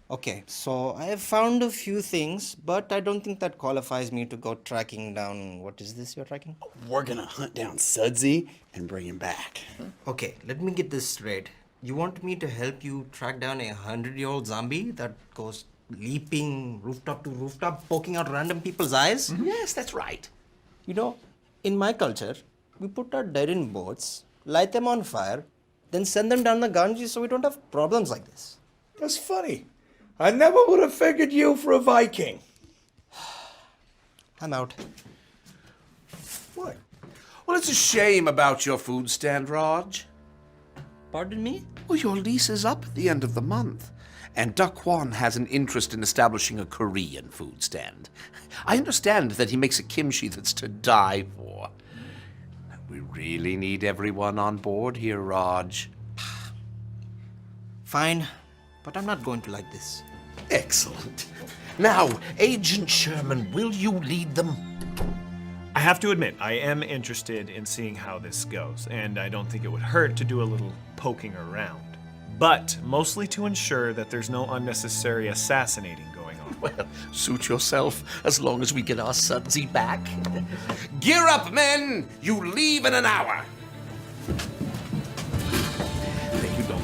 Okay, so I have found a few things, but I don't think that qualifies me to go tracking down. What is this you're tracking? We're gonna hunt down Sudsy and bring him back. Okay, let me get this straight. You want me to help you track down a 100-year-old zombie that goes leaping rooftop to rooftop, poking out random people's eyes? Yes, that's right. You know, in my culture, we put our dead in boats, light them on fire, then send them down the Ganges so we don't have problems like this. That's funny. I never would have figured you for a Viking. I'm out. What? Well, it's a shame about your food stand, Raj. Pardon me? Well, your lease is up at the end of the month. And Duck Kwan has an interest in establishing a Korean food stand. I understand that he makes a kimchi that's to die for. We really need everyone on board here, Raj. Fine, but I'm not going to like this. Excellent. Now, Agent Sherman, will you lead them? I have to admit, I am interested in seeing how this goes, and I don't think it would hurt to do a little poking around. But mostly to ensure that there's no unnecessary assassinating going on. Well, suit yourself as long as we get our Sudsy back. Gear up, men! You leave in an hour! Thank you, Dom.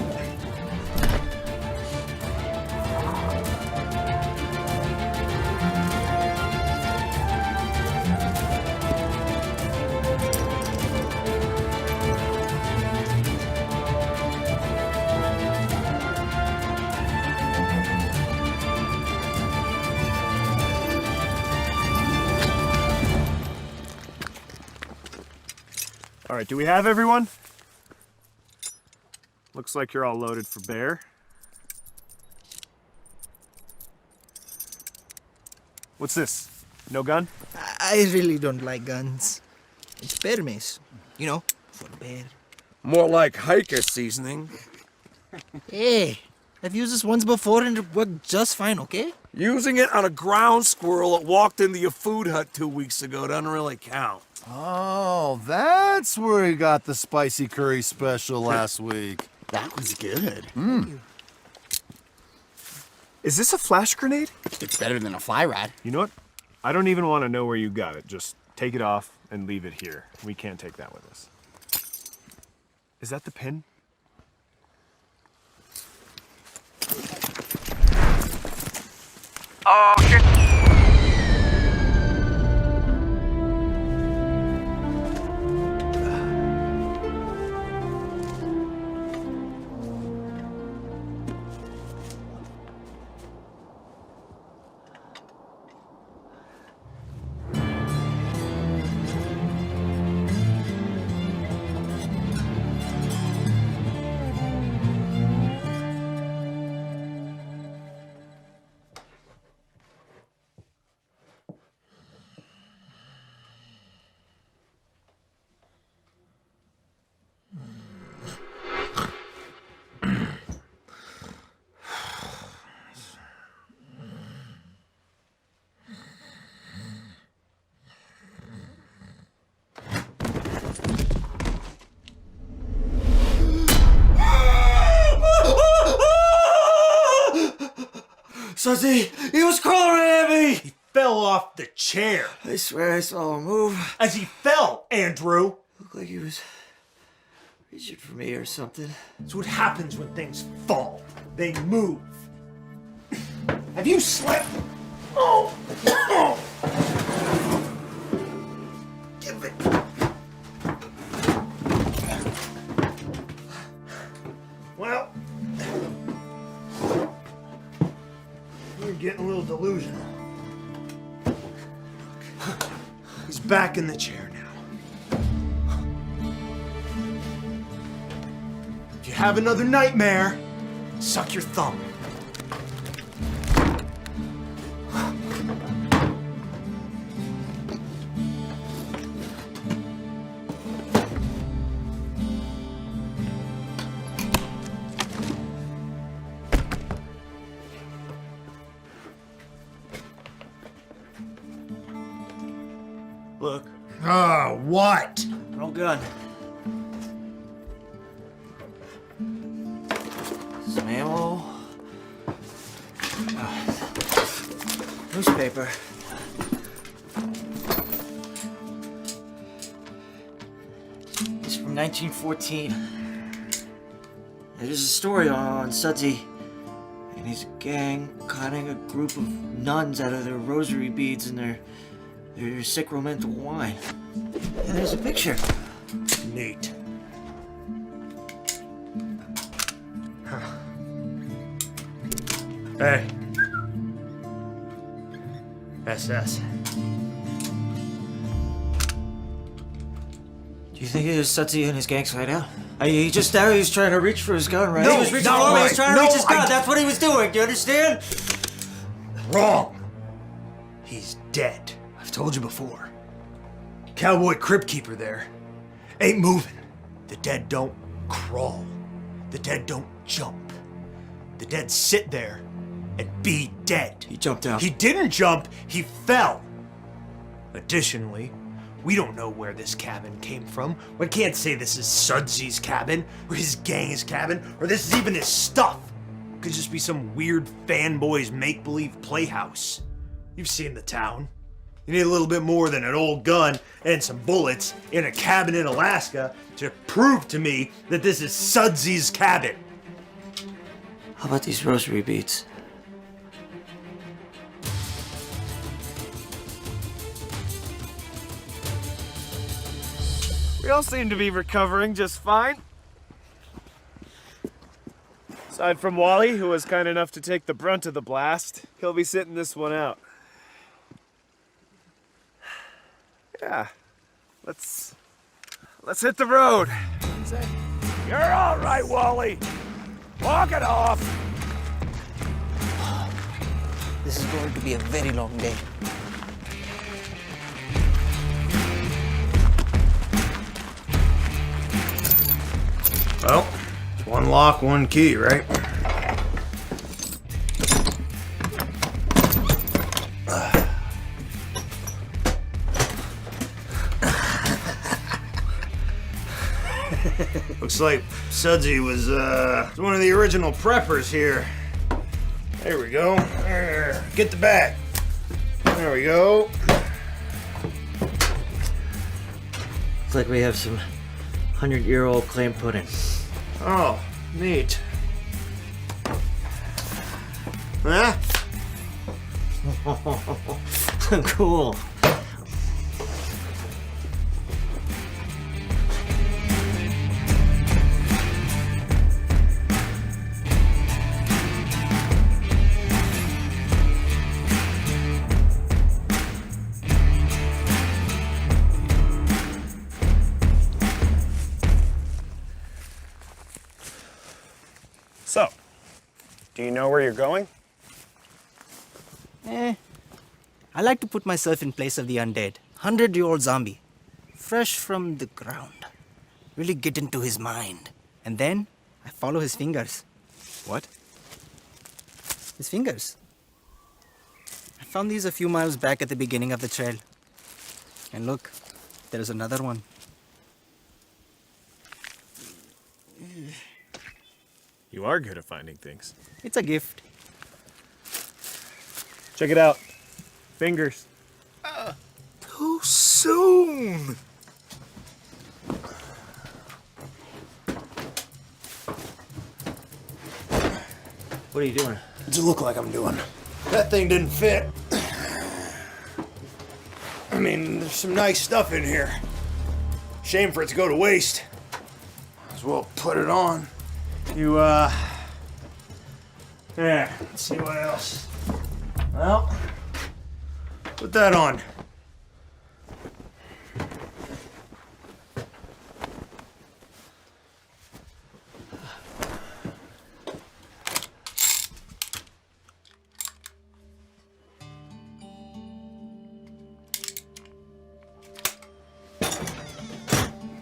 All right, do we have everyone? Looks like you're all loaded for bear. What's this? No gun? I really don't like guns. It's bear mace. You know, for bear. More like hiker seasoning. Hey, I've used this once before and it worked just fine, okay? Using it on a ground squirrel that walked into your food hut 2 weeks ago doesn't really count. Oh, that's where he got the spicy curry special last week. That was good. Is this a flash grenade? It's better than a fly rod. You know what? I don't even want to know where you got it. Just take it off and leave it here. We can't take that with us. Is that the pin? Oh, shit. Sudsy, he was crawling at me! He fell off the chair. I swear I saw him move. As he fell, Andrew. Looked like he was reaching for me or something. That's what happens when things fall. They move. Have you slept? Oh! Give it. Well, you're getting a little delusional. He's back in the chair now. If you have another nightmare, suck your thumb. Look. Ah, what? No gun. Some ammo. Newspaper. It's from 1914. There's a story on Sudsy and his gang conning a group of nuns out of their rosary beads and their sacramental wine. And there's a picture. Neat. Hey. SS. Do you think it was Sudsy and his gang's hideout? He just now he was trying to reach for his gun, right? No, he was reaching no, for me, he was right. trying to No, reach his gun. I- That's what he was doing. Do you understand? Wrong. He's dead. I've told you before. Cowboy Crypt Keeper there ain't moving. The dead don't crawl. The dead don't jump. The dead sit there and be dead. He jumped out. He didn't jump, he fell. Additionally, we don't know where this cabin came from. We can't say this is Sudsy's cabin, or his gang's cabin, or this is even his stuff. It could just be some weird fanboy's make-believe playhouse. You've seen the town. You need a little bit more than an old gun and some bullets in a cabin in Alaska to prove to me that this is Sudsy's cabin. How about these rosary beads? We all seem to be recovering just fine. Aside from Wally, who was kind enough to take the brunt of the blast, he'll be sitting this one out. Yeah, let's hit the road. You're all right, Wally. Walk it off. This is going to be a very long day. Well, one lock, one key, right? Looks like Sudsy was one of the original preppers here. There we go. There. Get the bag. There we go. Looks like we have some 100-year-old clam pudding. Oh, neat. Huh? Cool. So, do you know where you're going? I like to put myself in place of the undead. 100-year-old zombie. Fresh from the ground. Really get into his mind. And then, I follow his fingers. What? His fingers. I found these a few miles back at the beginning of the trail. And look, there's another one. You are good at finding things. It's a gift. Check it out. Fingers. Too soon. What are you doing? What's it look like I'm doing? That thing didn't fit. I mean, there's some nice stuff in here. Shame for it to go to waste. Might as well put it on. Yeah, let's see what else. Well, put that on.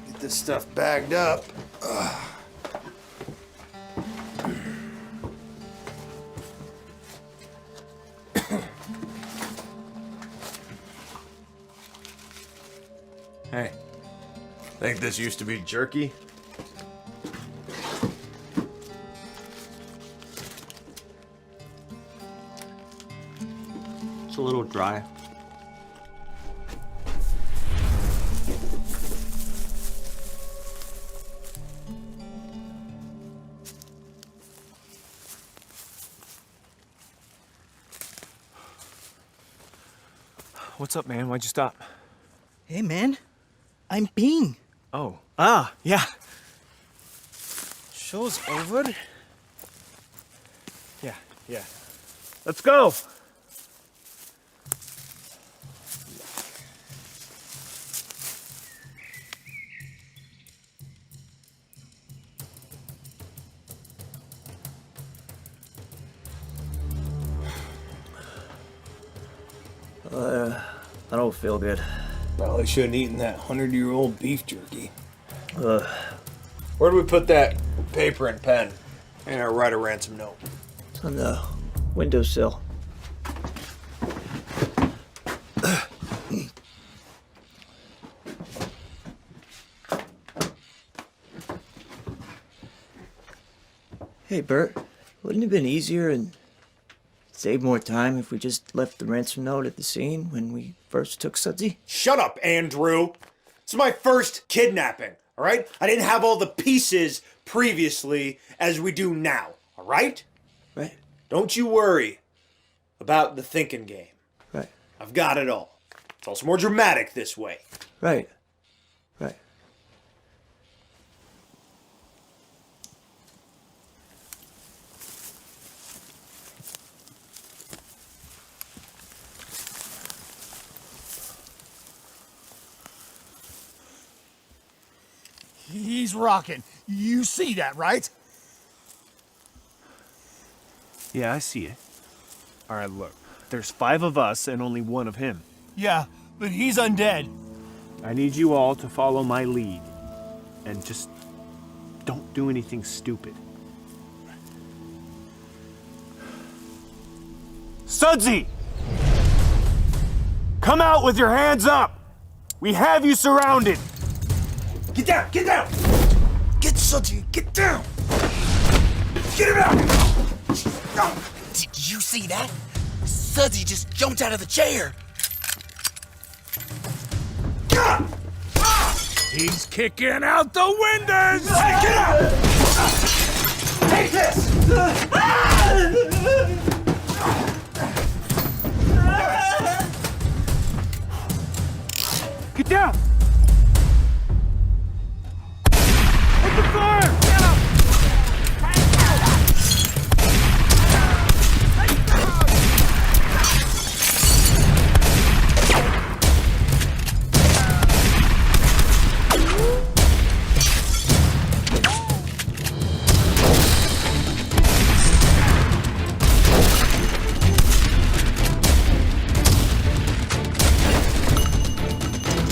Get this stuff bagged up. Hey, think this used to be jerky? It's a little dry. What's up, man? Why'd you stop? Hey, man. I'm peeing. Oh. Ah, yeah. Show's over. Yeah. Let's go. I don't feel good. Probably shouldn't eaten that 100-year-old beef jerky. Where do we put that paper and pen? And our write a ransom note. It's on the windowsill. Hey, Bert, wouldn't it have been easier and save more time if we just left the ransom note at the scene when we first took Sudsy? Shut up, Andrew. This is my first kidnapping, all right? I didn't have all the pieces previously as we do now, all right? Right. Don't you worry about the thinking game. Right. I've got it all. It's also more dramatic this way. Right. He's rocking. You see that, right? Yeah, I see it. All right, look. There's 5 of us and only 1 of him. Yeah, but he's undead. I need you all to follow my lead and just Don't do anything stupid. Sudsy! Come out with your hands up! We have you surrounded! Get down! Get down! Get Sudsy! Get down! Get him out! Did you see that? Sudsy just jumped out of the chair. He's kicking out the windows! Get out! Take this! Get down! Open fire!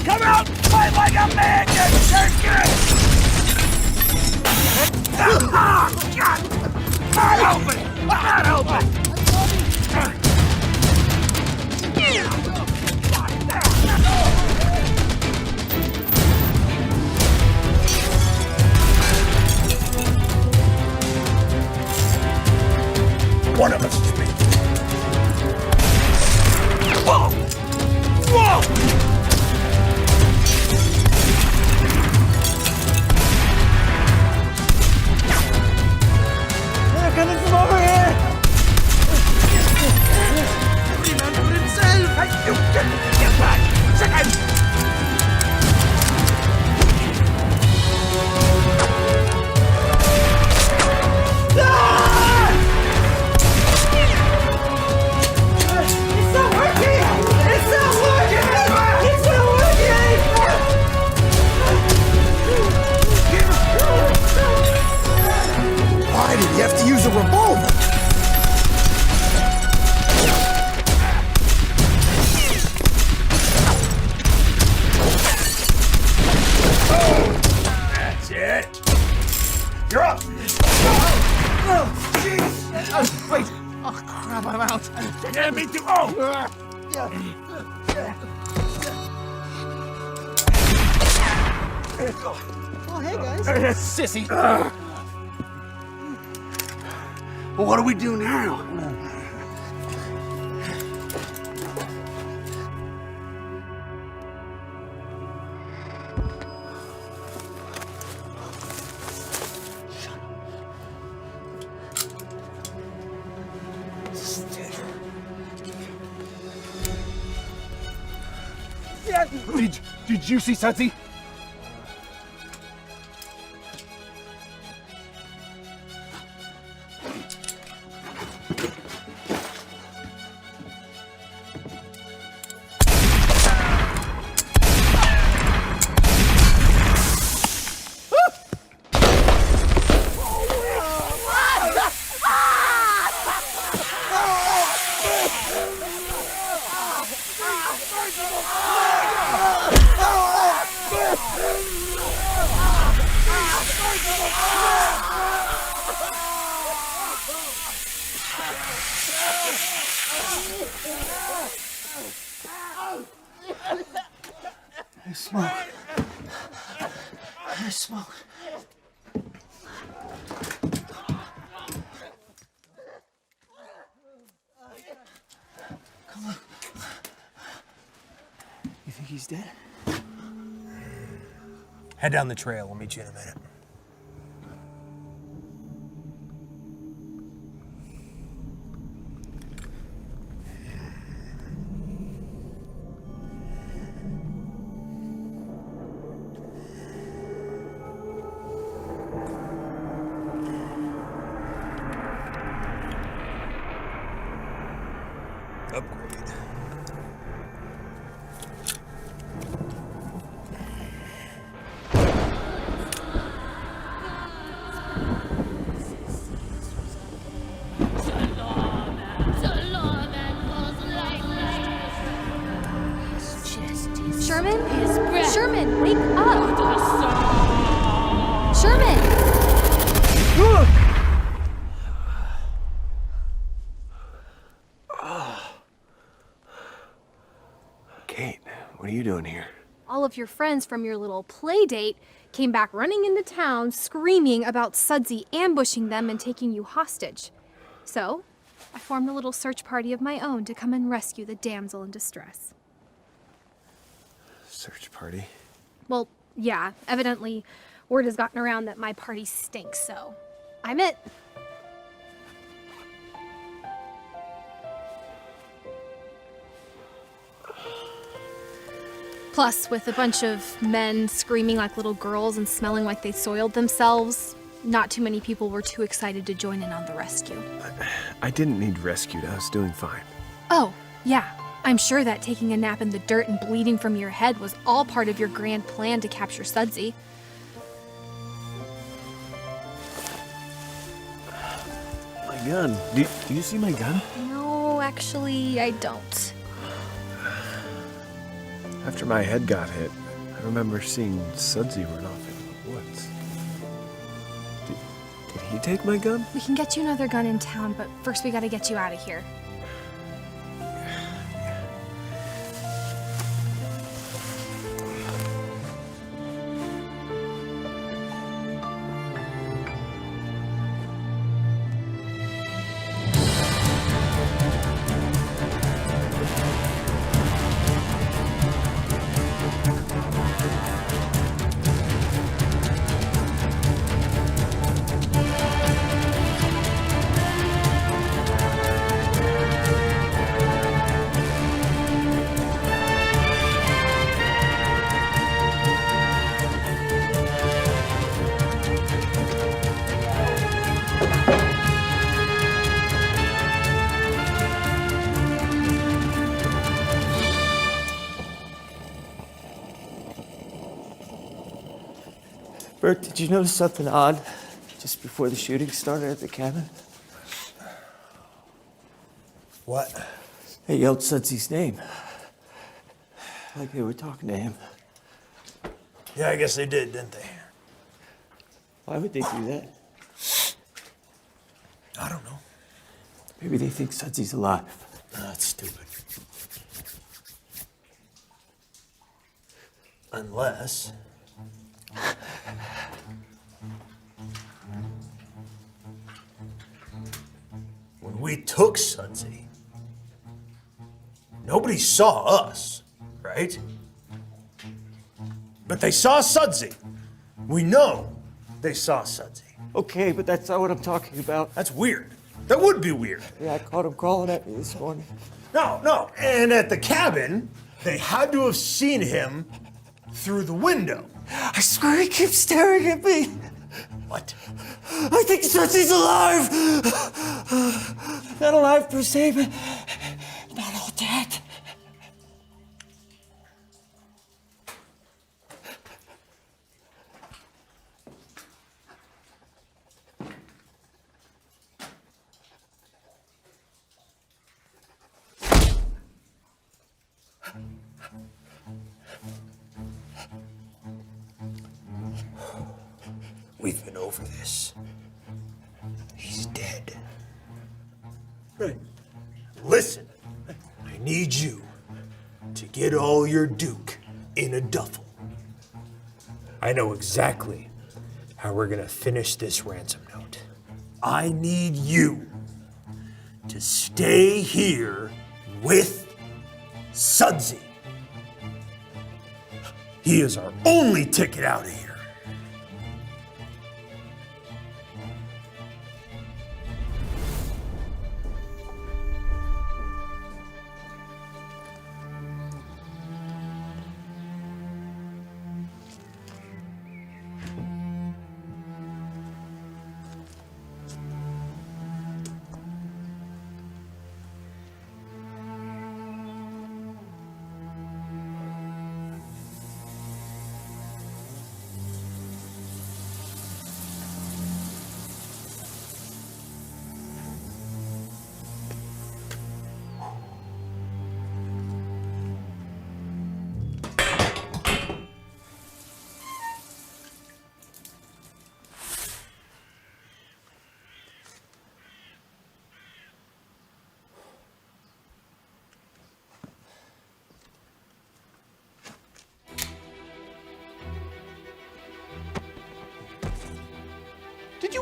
Come out! Fight like a man, you jerk! Ah, God! Not open! Not open! One of us is me. Whoa! Whoa! They're coming from over here! Remember himself! You get back! Second! It's not working! It's not working! It's not working! Why did you have to use a revolver? That's it. You're up. Oh, jeez! Wait! Oh, crap, I'm out. Yeah, me too. Oh! Oh, hey, guys. Sissy! Well, what do we do now? Did you see Sudsy? I smoke. I smoke. Come on. You think he's dead? Head down the trail. We'll meet you in a minute. Upgrade. Sherman? Sherman, wake up! Sherman! Kate, what are you doing here? All of your friends from your little play date came back running into town screaming about Sudsy ambushing them and taking you hostage. So, I formed a little search party of my own to come and rescue the damsel in distress. Search party? Well, yeah, evidently word has gotten around that my party stinks, so I'm it. Plus, with a bunch of men screaming like little girls and smelling like they soiled themselves, not too many people were too excited to join in on the rescue. I didn't need rescued. I was doing fine. Oh, yeah. I'm sure that taking a nap in the dirt and bleeding from your head was all part of your grand plan to capture Sudsy. My gun. Do you see my gun? No, actually, I don't. After my head got hit, I remember seeing Sudsy run off in the woods. Did he take my gun? We can get you another gun in town, but first we gotta get you out of here. Bert, did you notice something odd just before the shooting started at the cabin? What? They yelled Sudsy's name. Like they were talking to him. Yeah, I guess they did, didn't they? Why would they do that? I don't know. Maybe they think Sudsy's alive. That's stupid. Unless... when we took Sudsy, nobody saw us, right? But they saw Sudsy. We know they saw Sudsy. Okay, but that's not what I'm talking about. That's weird. That would be weird. Yeah, I caught him crawling at me this morning. No. And at the cabin, they had to have seen him through the window. I swear he keeps staring at me. What? I think Sudsy's alive. Not alive per se, but not all dead. We've been over this. He's dead. Listen, I need you to get all your Duke in a duffel. I know exactly how we're gonna finish this ransom note. I need you to stay here with Sudsy. He is our only ticket out of here.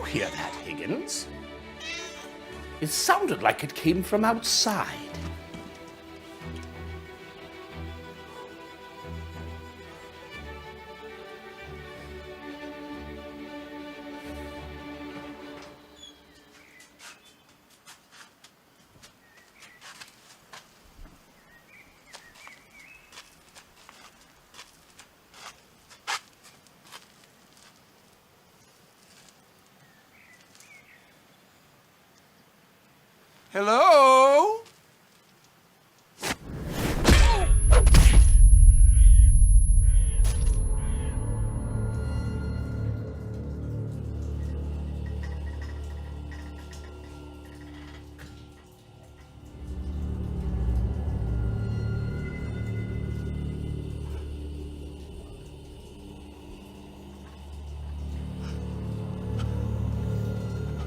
hear that, Higgins? It sounded like it came from outside. Hello?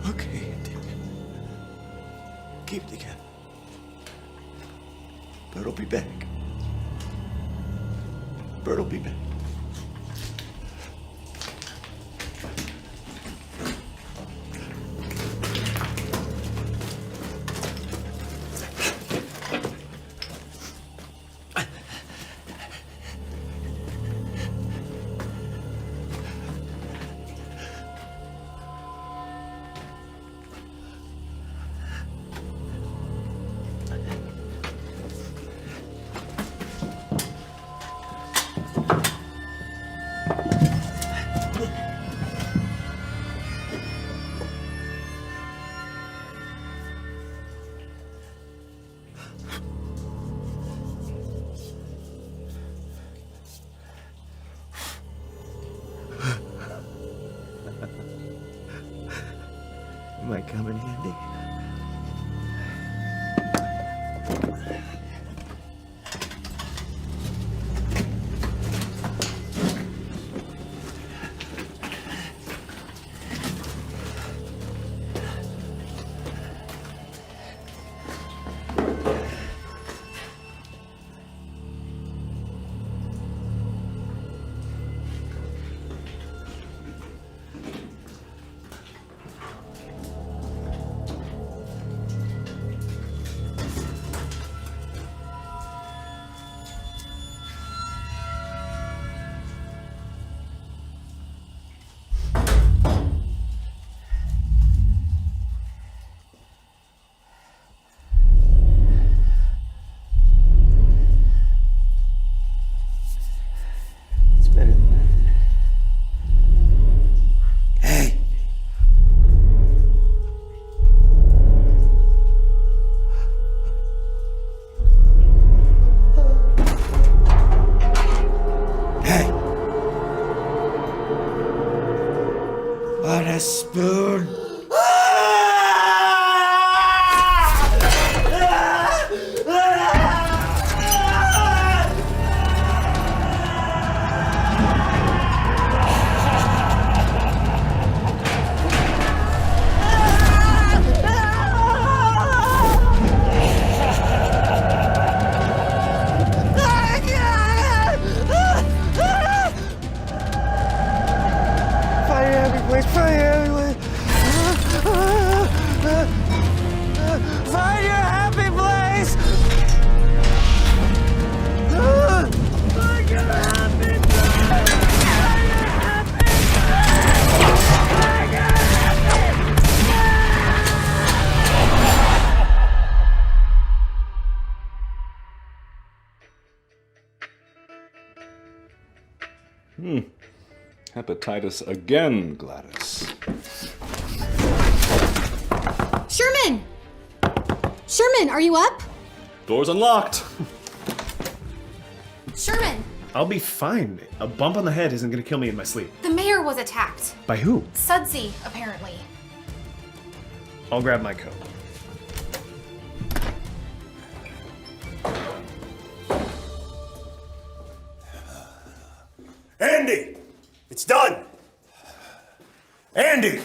Okay, keep it again. Bert'll be back. Bert'll be back. Am I coming, Andy? What a spoon! Fire everywhere! Fire everywhere! Find your happy place! Find your happy place! Hepatitis again, Gladys. Sherman! Sherman, are you up? Door's unlocked. Sherman! I'll be fine. A bump on the head isn't gonna kill me in my sleep. The mayor was attacked. By who? Sudsy, apparently. I'll grab my coat. Andy! It's done! Andy!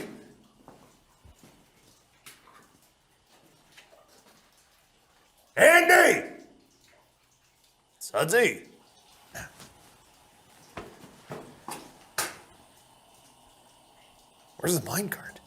Andy! Sudsy! Where's the minecart?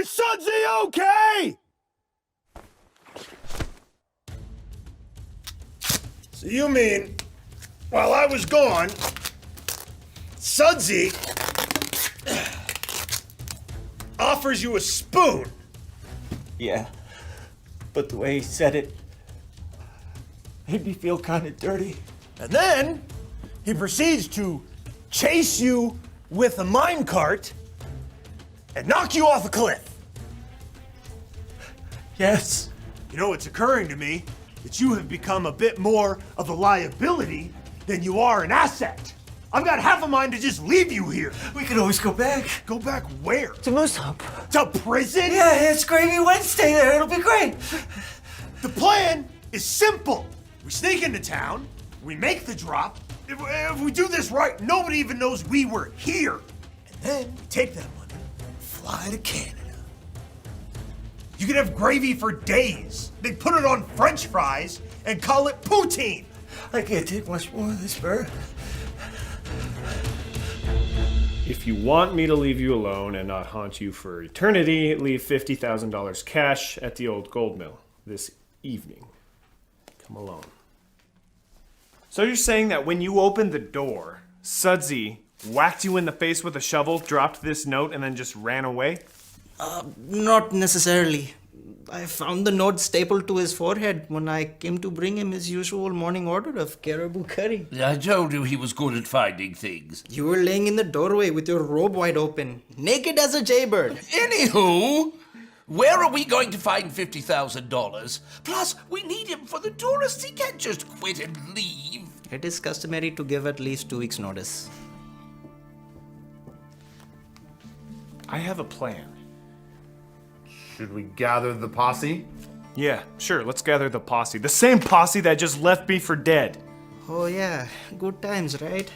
Is Sudsy okay? So you mean, while I was gone, Sudsy offers you a spoon? Yeah, but the way he said it made me feel kind of dirty. And then he proceeds to chase you with a minecart and knock you off a cliff. Yes. You know, it's occurring to me that you have become a bit more of a liability than you are an asset. I've got half a mind to just leave you here. We could always go back. Go back where? To Moose Hump. To prison? Yeah, it's Gravy Wednesday there. It'll be great. The plan is simple. We sneak into town, we make the drop. If we do this right, nobody even knows we were here. And then we take that money, fly to Canada. You can have gravy for days. They put it on French fries and call it poutine. I can't take much more of this, Bert. If you want me to leave you alone and not haunt you for eternity, leave $50,000 cash at the old gold mill this evening. Come alone. So you're saying that when you opened the door, Sudsy whacked you in the face with a shovel, dropped this note, and then just ran away? Not necessarily. I found the note stapled to his forehead when I came to bring him his usual morning order of caribou curry. I told you he was good at finding things. You were laying in the doorway with your robe wide open, naked as a jaybird. Anywho, where are we going to find $50,000? Plus, we need him for the tourists. He can't just quit and leave. It is customary to give at least 2 weeks' notice. I have a plan. Should we gather the posse? Yeah, sure, let's gather the posse. The same posse that just left me for dead. Oh yeah, good times, right?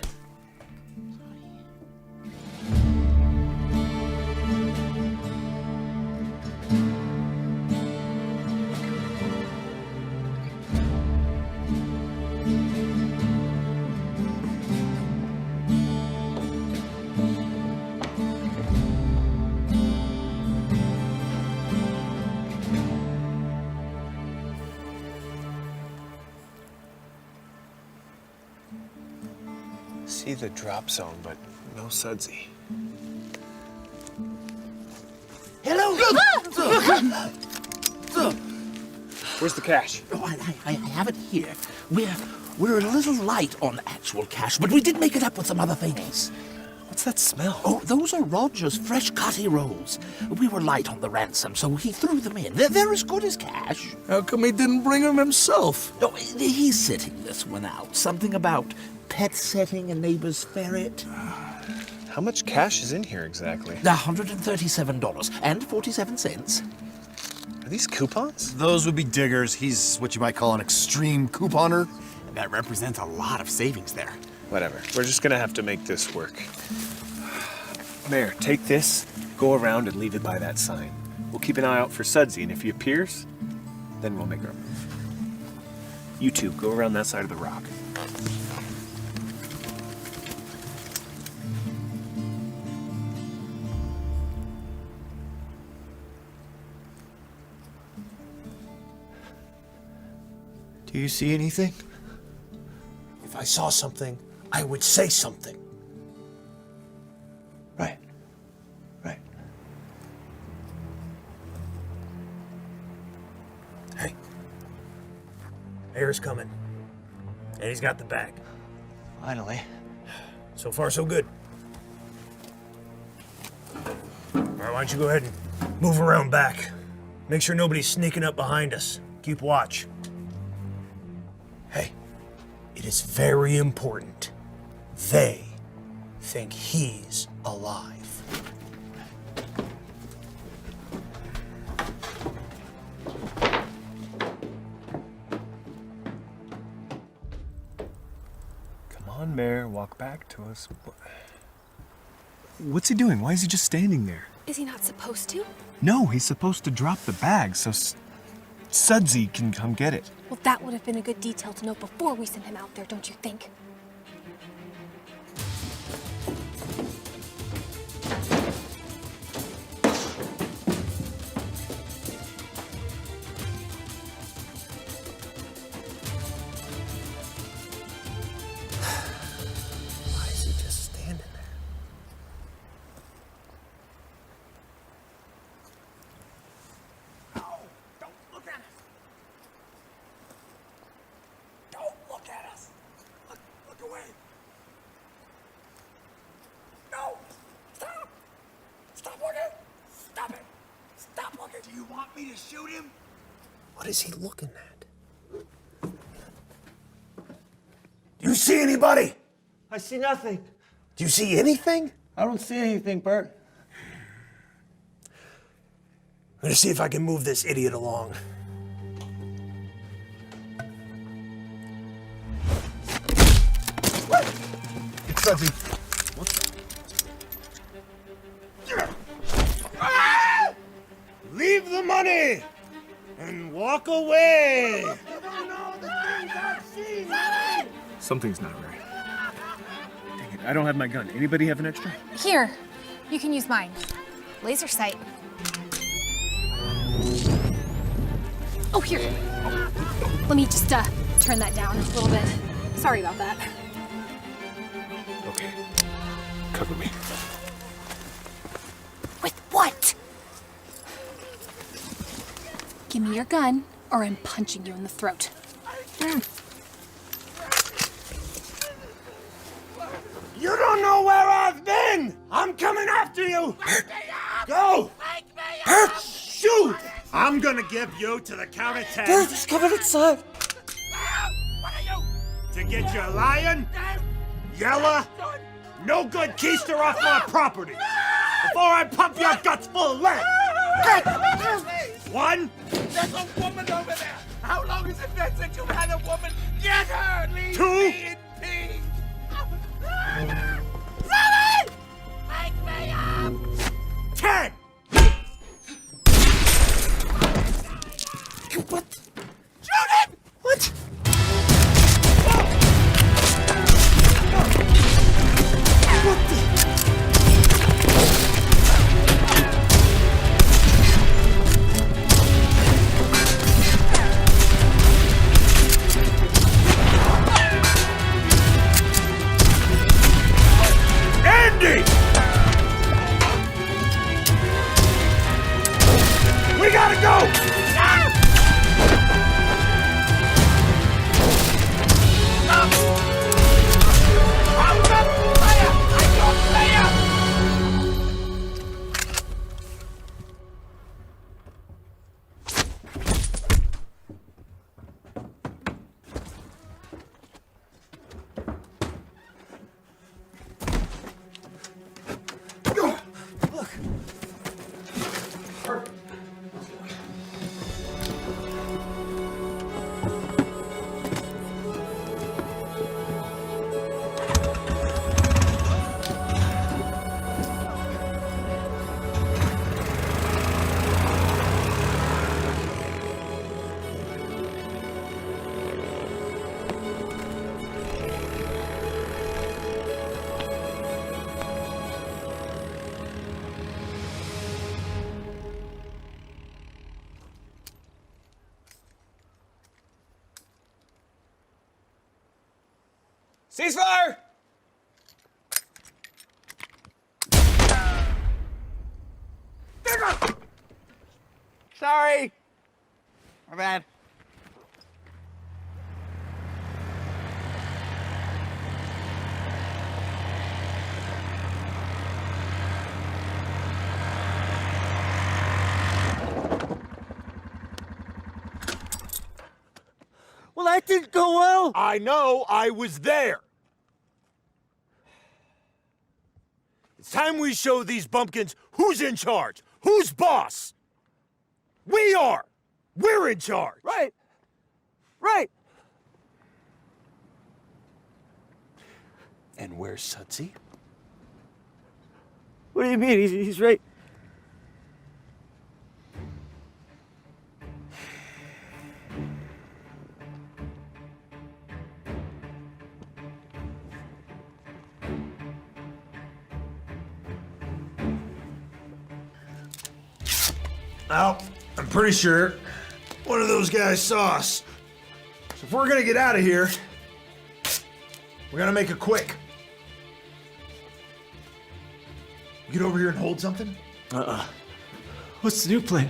See the drop zone, but no Sudsy. Hello? Where's the cash? Oh, I have it here. We're a little light on actual cash, but we did make it up with some other things. What's that smell? Oh, those are Roger's fresh cutty rolls. We were light on the ransom, so he threw them in. They're as good as cash. How come he didn't bring them himself? Oh, he's sitting this one out. Something about pet setting a neighbor's ferret. How much cash is in here exactly? $137.47. Are these coupons? Those would be diggers. He's what you might call an extreme couponer. And that represents a lot of savings there. Whatever. We're just gonna have to make this work. Mayor, take this, go around and leave it by that sign. We'll keep an eye out for Sudsy, and if he appears, then we'll make our move. You two, go around that side of the rock. Do you see anything? If I saw something, I would say something. Right. Hey. Mayor's coming. And he's got the bag. Finally. So far, so good. All right, why don't you go ahead and move around back. Make sure nobody's sneaking up behind us. Keep watch. Hey, it is very important. They think he's alive. Come on, Mayor, walk back to us. What's he doing? Why is he just standing there? Is he not supposed to? No, he's supposed to drop the bag so Sudsy can come get it. Well, that would have been a good detail to know before we sent him out there, don't you think? me to shoot him? What is he looking at? Do you see anybody? I see nothing. Do you see anything? I don't see anything, Bert. I'm gonna see if I can move this idiot along. It's Sudsy. Leave the money and walk away. Something's not right. Dang it, I don't have my gun. Anybody have an extra? Here, you can use mine. Laser sight. Oh, here. Let me just turn that down a little bit. Sorry about that. Okay. Cover me. With what? Give me your gun, or I'm punching you in the throat. You don't know where I've been! I'm coming after you! Go! Shoot! I'm gonna give you to the count of 10. There's coming inside. To get your lion, yella, no good keister off my property. Before I pump your guts full of lead. 1. There's a woman over there! How long has it been since you've had a woman? Get her! Leave 2. me in peace! Sully! Wake me up! 10. What? Shoot him! What? Andy! We gotta go! Ceasefire! Sorry! My bad. Well, that didn't go well. I know, I was there. It's time we show these bumpkins who's in charge, who's boss. We are. We're in charge. Right. Right. And where's Sudsy? What do you mean? He's right. Well, I'm pretty sure one of those guys saw us. So if we're gonna get out of here, we're gonna make it quick. Get over here and hold something? What's the new plan?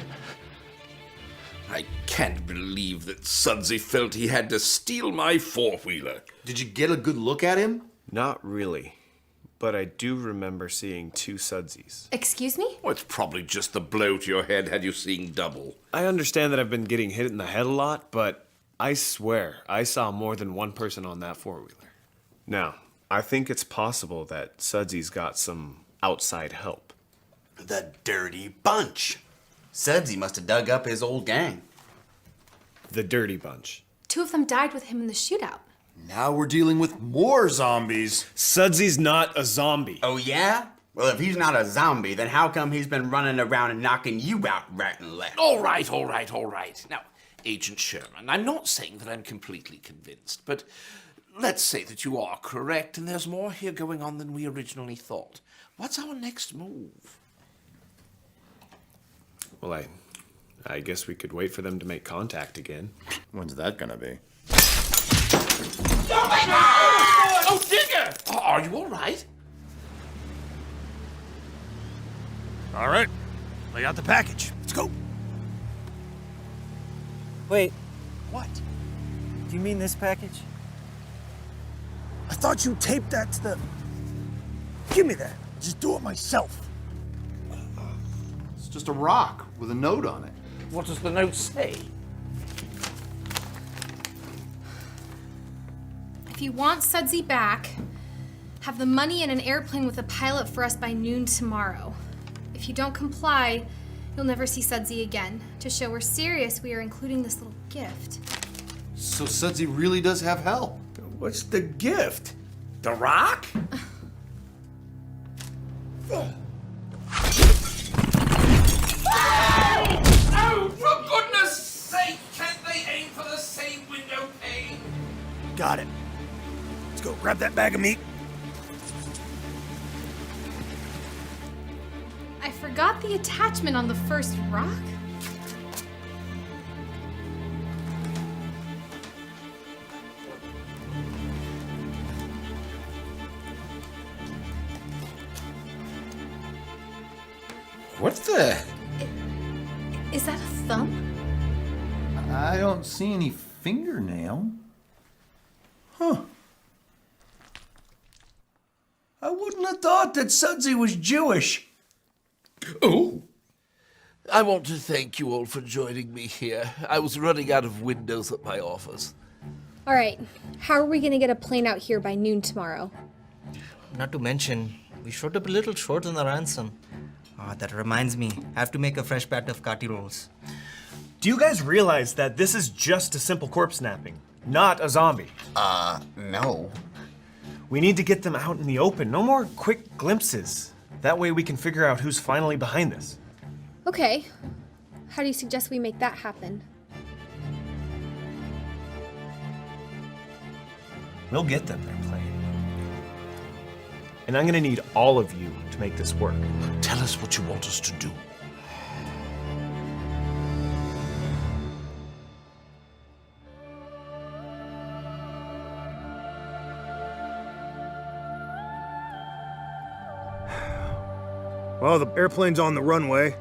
I can't believe that Sudsy felt he had to steal my four-wheeler. Did you get a good look at him? Not really. but I do remember seeing 2 Sudsies. Excuse me? Well, it's probably just the blow to your head had you seen double. I understand that I've been getting hit in the head a lot, but I swear I saw more than one person on that four-wheeler. Now, I think it's possible that Sudsy's got some outside help. The Dirty Bunch. Sudsy must have dug up his old gang. The Dirty Bunch. 2 of them died with him in the shootout. Now we're dealing with more zombies. Sudsy's not a zombie. Oh, yeah? Well, if he's not a zombie, then how come he's been running around and knocking you out right and left? All right. Now, Agent Sherman, I'm not saying that I'm completely convinced, but let's say that you are correct and there's more here going on than we originally thought. What's our next move? Well, I guess we could wait for them to make contact again. When's that gonna be? Oh, my God! Oh, Digger! Are you all right? All right, lay out the package. Let's go. Wait, What? do you mean this package? I thought you taped that to the... Give me that. I'll just do it myself. It's just a rock with a note on it. What does the note say? If you want Sudsy back, have the money and an airplane with a pilot for us by noon tomorrow. If you don't comply, you'll never see Sudsy again. To show we're serious, we are including this little gift. So Sudsy really does have help. What's the gift? The rock? Oh, for goodness sake, can't they aim for the same window pane? Got it. Let's go grab that bag of meat. I forgot the attachment on the first rock. What the? Is that a thumb? I don't see any fingernail. Huh. I wouldn't have thought that Sudsy was Jewish. Oh. I want to thank you all for joining me here. I was running out of windows at my office. All right, how are we gonna get a plane out here by noon tomorrow? Not to mention, we showed up a little short on the ransom. That reminds me, I have to make a fresh batch of kati rolls. Do you guys realize that this is just a simple corpse snapping, not a zombie? No. We need to get them out in the open. No more quick glimpses. That way we can figure out who's finally behind this. Okay, how do you suggest we make that happen? We'll get them their plane. And I'm gonna need all of you to make this work. Tell us what you want us to do. Well, the airplane's on the runway.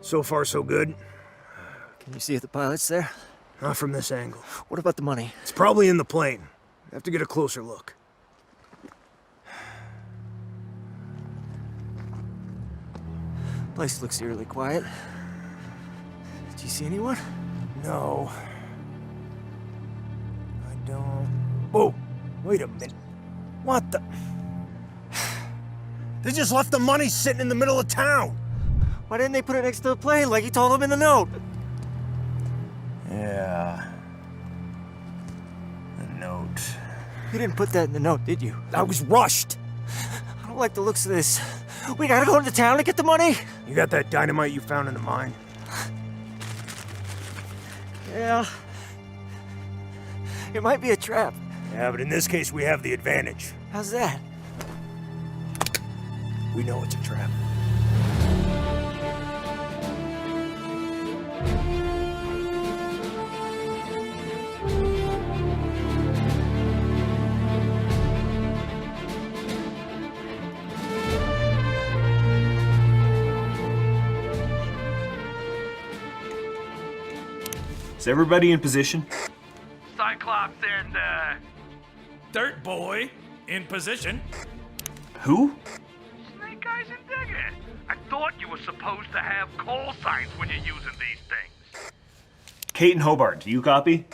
So far, so good. Can you see if the pilot's there? Not from this angle. What about the money? It's probably in the plane. Have to get a closer look. Place looks eerily quiet. Do you see anyone? No. I don't... Whoa! Wait a minute. What the... They just left the money sitting in the middle of town! Why didn't they put it next to the plane like he told them in the note? Yeah... The note... You didn't put that in the note, did you? I was rushed! I don't like the looks of this. We gotta go into town to get the money. You got that dynamite you found in the mine? Yeah. It might be a trap. Yeah, but in this case, we have the advantage. How's that? We know it's a trap. Is everybody in position? Cyclops and, Dirt Boy in position. Who? Snake Eyes and Digger. I thought you were supposed to have call signs when you're using these things. Kate and Hobart, do you copy?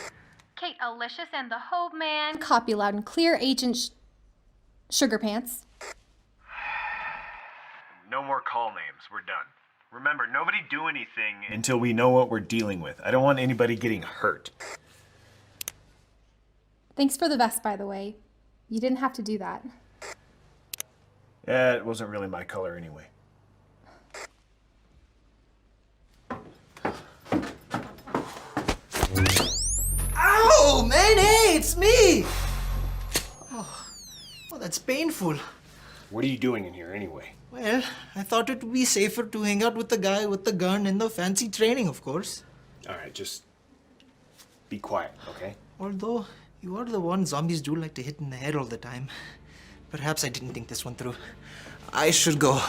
Kate Alicious and the Hobe Man. Copy loud and clear, Agent Sugar Pants. No more call names. We're done. Remember, nobody do anything until we know what we're dealing with. I don't want anybody getting hurt. Thanks for the vest, by the way. You didn't have to do that. Yeah, it wasn't really my color anyway. Ow, man, hey, it's me! Oh, that's painful. What are you doing in here anyway? Well, I thought it would be safer to hang out with the guy with the gun and the fancy training, of course. Alright, just be quiet, okay? Although, you are the one zombies do like to hit in the head all the time. Perhaps I didn't think this one through. I should go.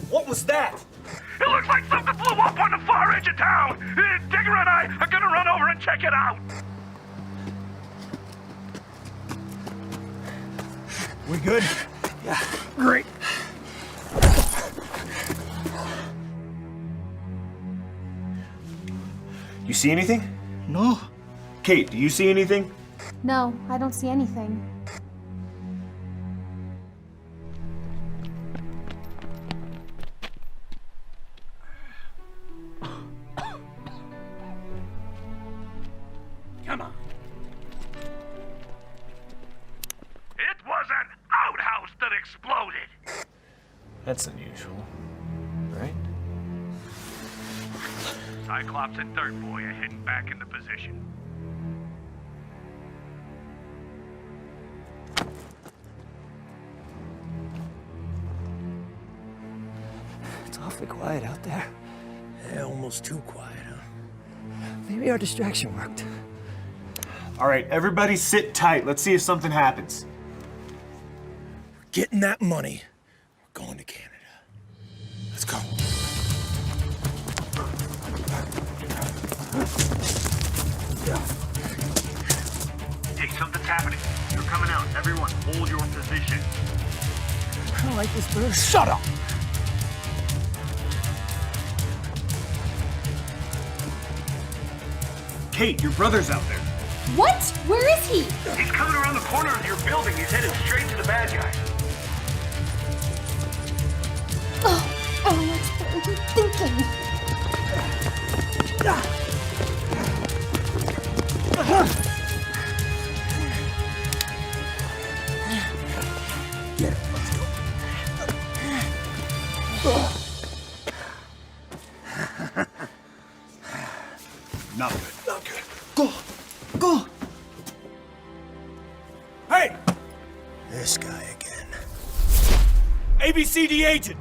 What was that? It looks like something blew up on the far edge of town. Digger and I are gonna run over and check it out. We good? Yeah. Great. You see anything? No. Kate, do you see anything? No, I don't see anything. Come on. It was an outhouse that exploded. That's unusual, right? Cyclops and Dirt Boy are heading back into position. It's awfully quiet out there. Yeah, almost too quiet, huh? Maybe our distraction worked. Alright, everybody sit tight. Let's see if something happens. Getting that money. We're going to Canada. Let's go. Hey, something's happening. They're coming out. Everyone, hold your position. I don't like this bird. Shut up! Kate, your brother's out there. What? Where is he? He's coming around the corner of your building. He's headed straight to the bad guys. Oh, Alex, what were you thinking? Get it. Let's go. Not good. Not good. Go! Go! Hey! This guy again. ABCD agent!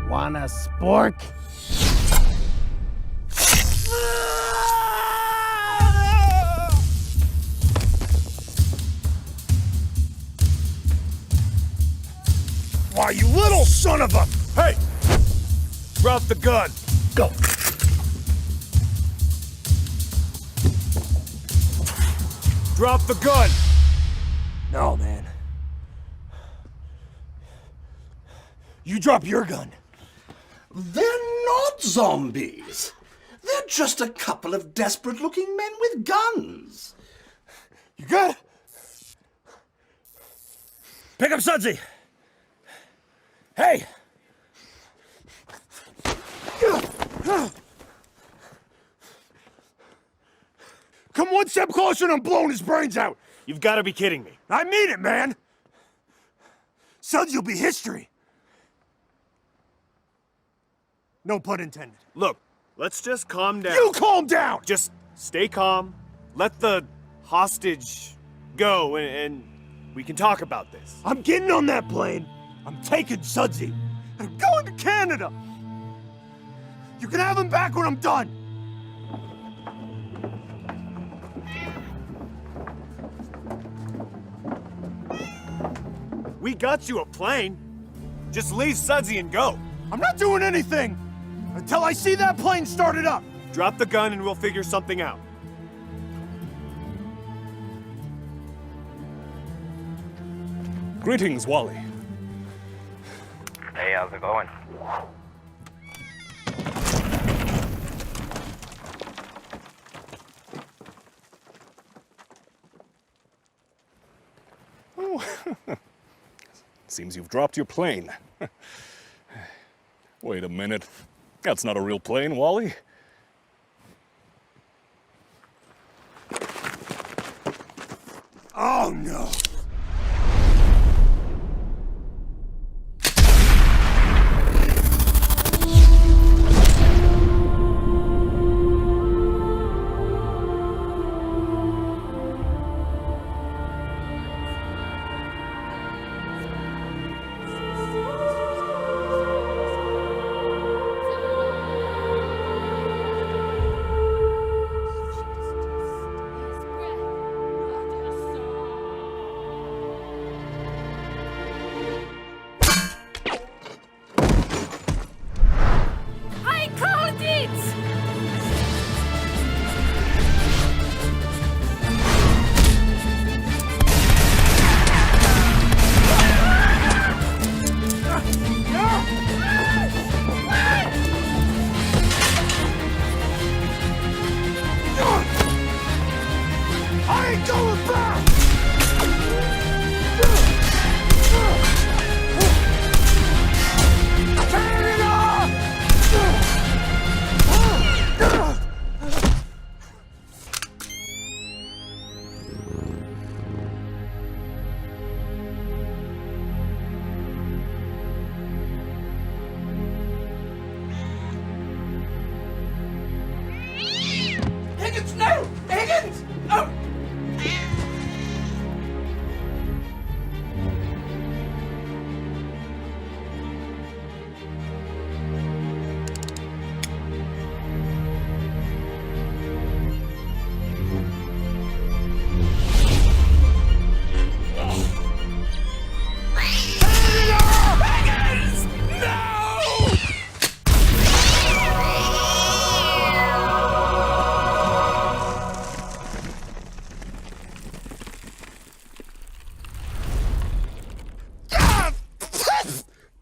Want a spork? Why, you little son of a... Hey! Drop the gun. Go. Drop the gun. No, man. You drop your gun. They're not zombies. They're just a couple of desperate-looking men with guns. You good? Pick up Sudsy. Hey! Come one step closer and I'm blowing his brains out. You've got to be kidding me. I mean it, man. Sudsy will be history. No pun intended. Look, let's just calm down. You calm down! Just stay calm. Let the hostage go and we can talk about this. I'm getting on that plane. I'm taking Sudsy. I'm going to Canada. You can have him back when I'm done. We got you a plane. Just leave Sudsy and go. I'm not doing anything until I see that plane started up. Drop the gun and we'll figure something out. Greetings, Wally. Hey, how's it going? Oh, seems you've dropped your plane. Wait a minute. That's not a real plane, Wally. Oh, no. I called it! I ain't going back! Higgins, no! Higgins! Oh!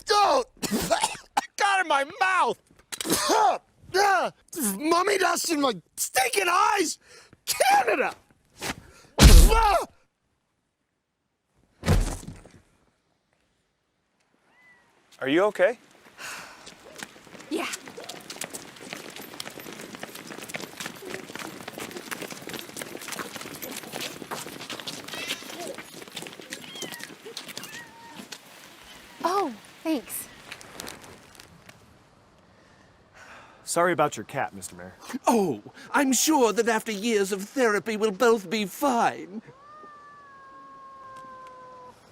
Don't! I got it in my mouth! Mummy dust in my stinking eyes! Canada! Are you okay? Yeah. Oh, thanks. Sorry about your cat, Mr. Mayor. Oh, I'm sure that after years of therapy we'll both be fine.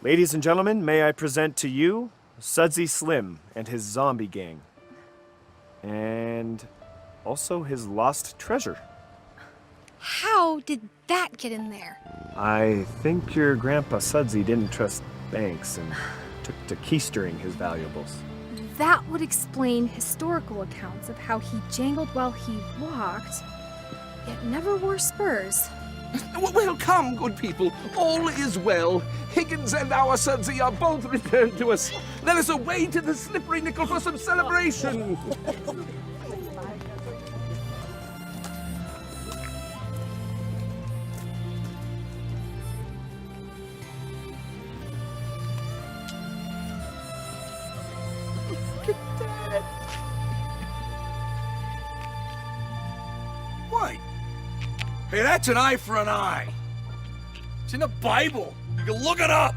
Ladies and gentlemen, may I present to you Sudsy Slim and his zombie gang. And also his lost treasure. How did that get in there? I think your grandpa Sudsy didn't trust banks and took to keystering his valuables. That would explain historical accounts of how he jangled while he walked, yet never wore spurs. Well, come, good people. All is well. Higgins and our Sudsy are both returned to us. Let us away to the Slippery Nickel for some celebration. Wait. Hey, that's an eye for an eye. It's in the Bible. You can look it up.